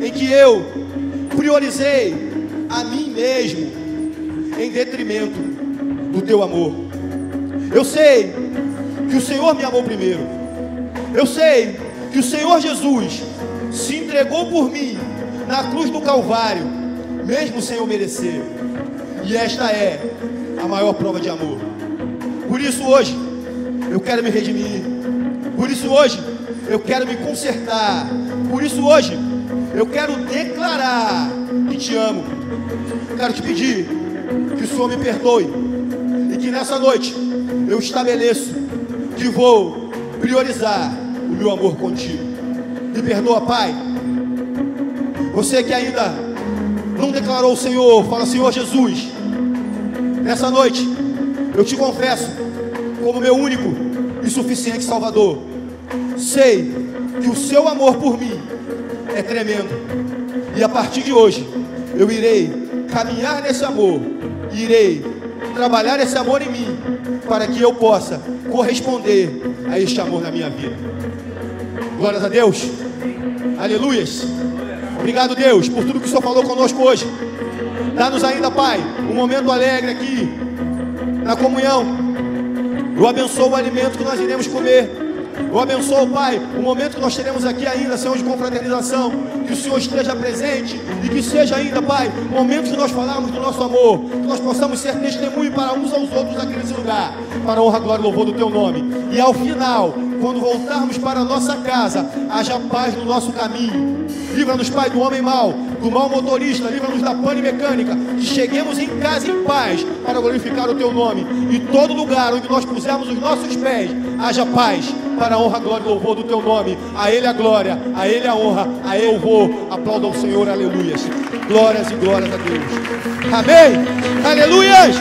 em que eu priorizei a mim mesmo em detrimento do teu amor. Eu sei que o Senhor me amou primeiro. Eu sei que o Senhor Jesus se entregou por mim na cruz do Calvário, mesmo sem eu merecer. E esta é a maior prova de amor. Por isso hoje eu quero me redimir. Por isso hoje eu quero me consertar. Por isso hoje eu quero declarar que te amo. Quero te pedir que o Senhor me perdoe e que nessa noite eu estabeleço que vou priorizar o meu amor contigo. Me perdoa, Pai. Você que ainda não declarou o Senhor, fala: Senhor Jesus, nessa noite eu te confesso como meu único e suficiente Salvador. Sei que o seu amor por mim é tremendo, e a partir de hoje eu irei caminhar nesse amor, irei trabalhar esse amor em mim, para que eu possa corresponder a este amor na minha vida. Glórias a Deus, aleluias. Obrigado, Deus, por tudo que o Senhor falou conosco hoje. Dá-nos ainda, Pai, um momento alegre aqui na comunhão. Eu abençoo o alimento que nós iremos comer. Eu abençoo, Pai, o momento que nós teremos aqui ainda, Senhor, de confraternização. Que o Senhor esteja presente e que seja ainda, Pai, momentos que nós falarmos do nosso amor, que nós possamos ser testemunho para uns aos outros aqui nesse lugar, para a honra, glória e louvor do Teu nome. E ao final, quando voltarmos para a nossa casa, haja paz no nosso caminho. Livra-nos, Pai, do homem mau, do mau motorista, livra-nos da pane mecânica, que cheguemos em casa em paz, para glorificar o Teu nome. E todo lugar onde nós pusermos os nossos pés, haja paz, para a honra, glória e louvor do teu nome. A Ele a glória, a Ele a honra, a Ele o louvor. Aplauda ao Senhor, aleluias. Glórias e glórias a Deus. Amém, aleluias.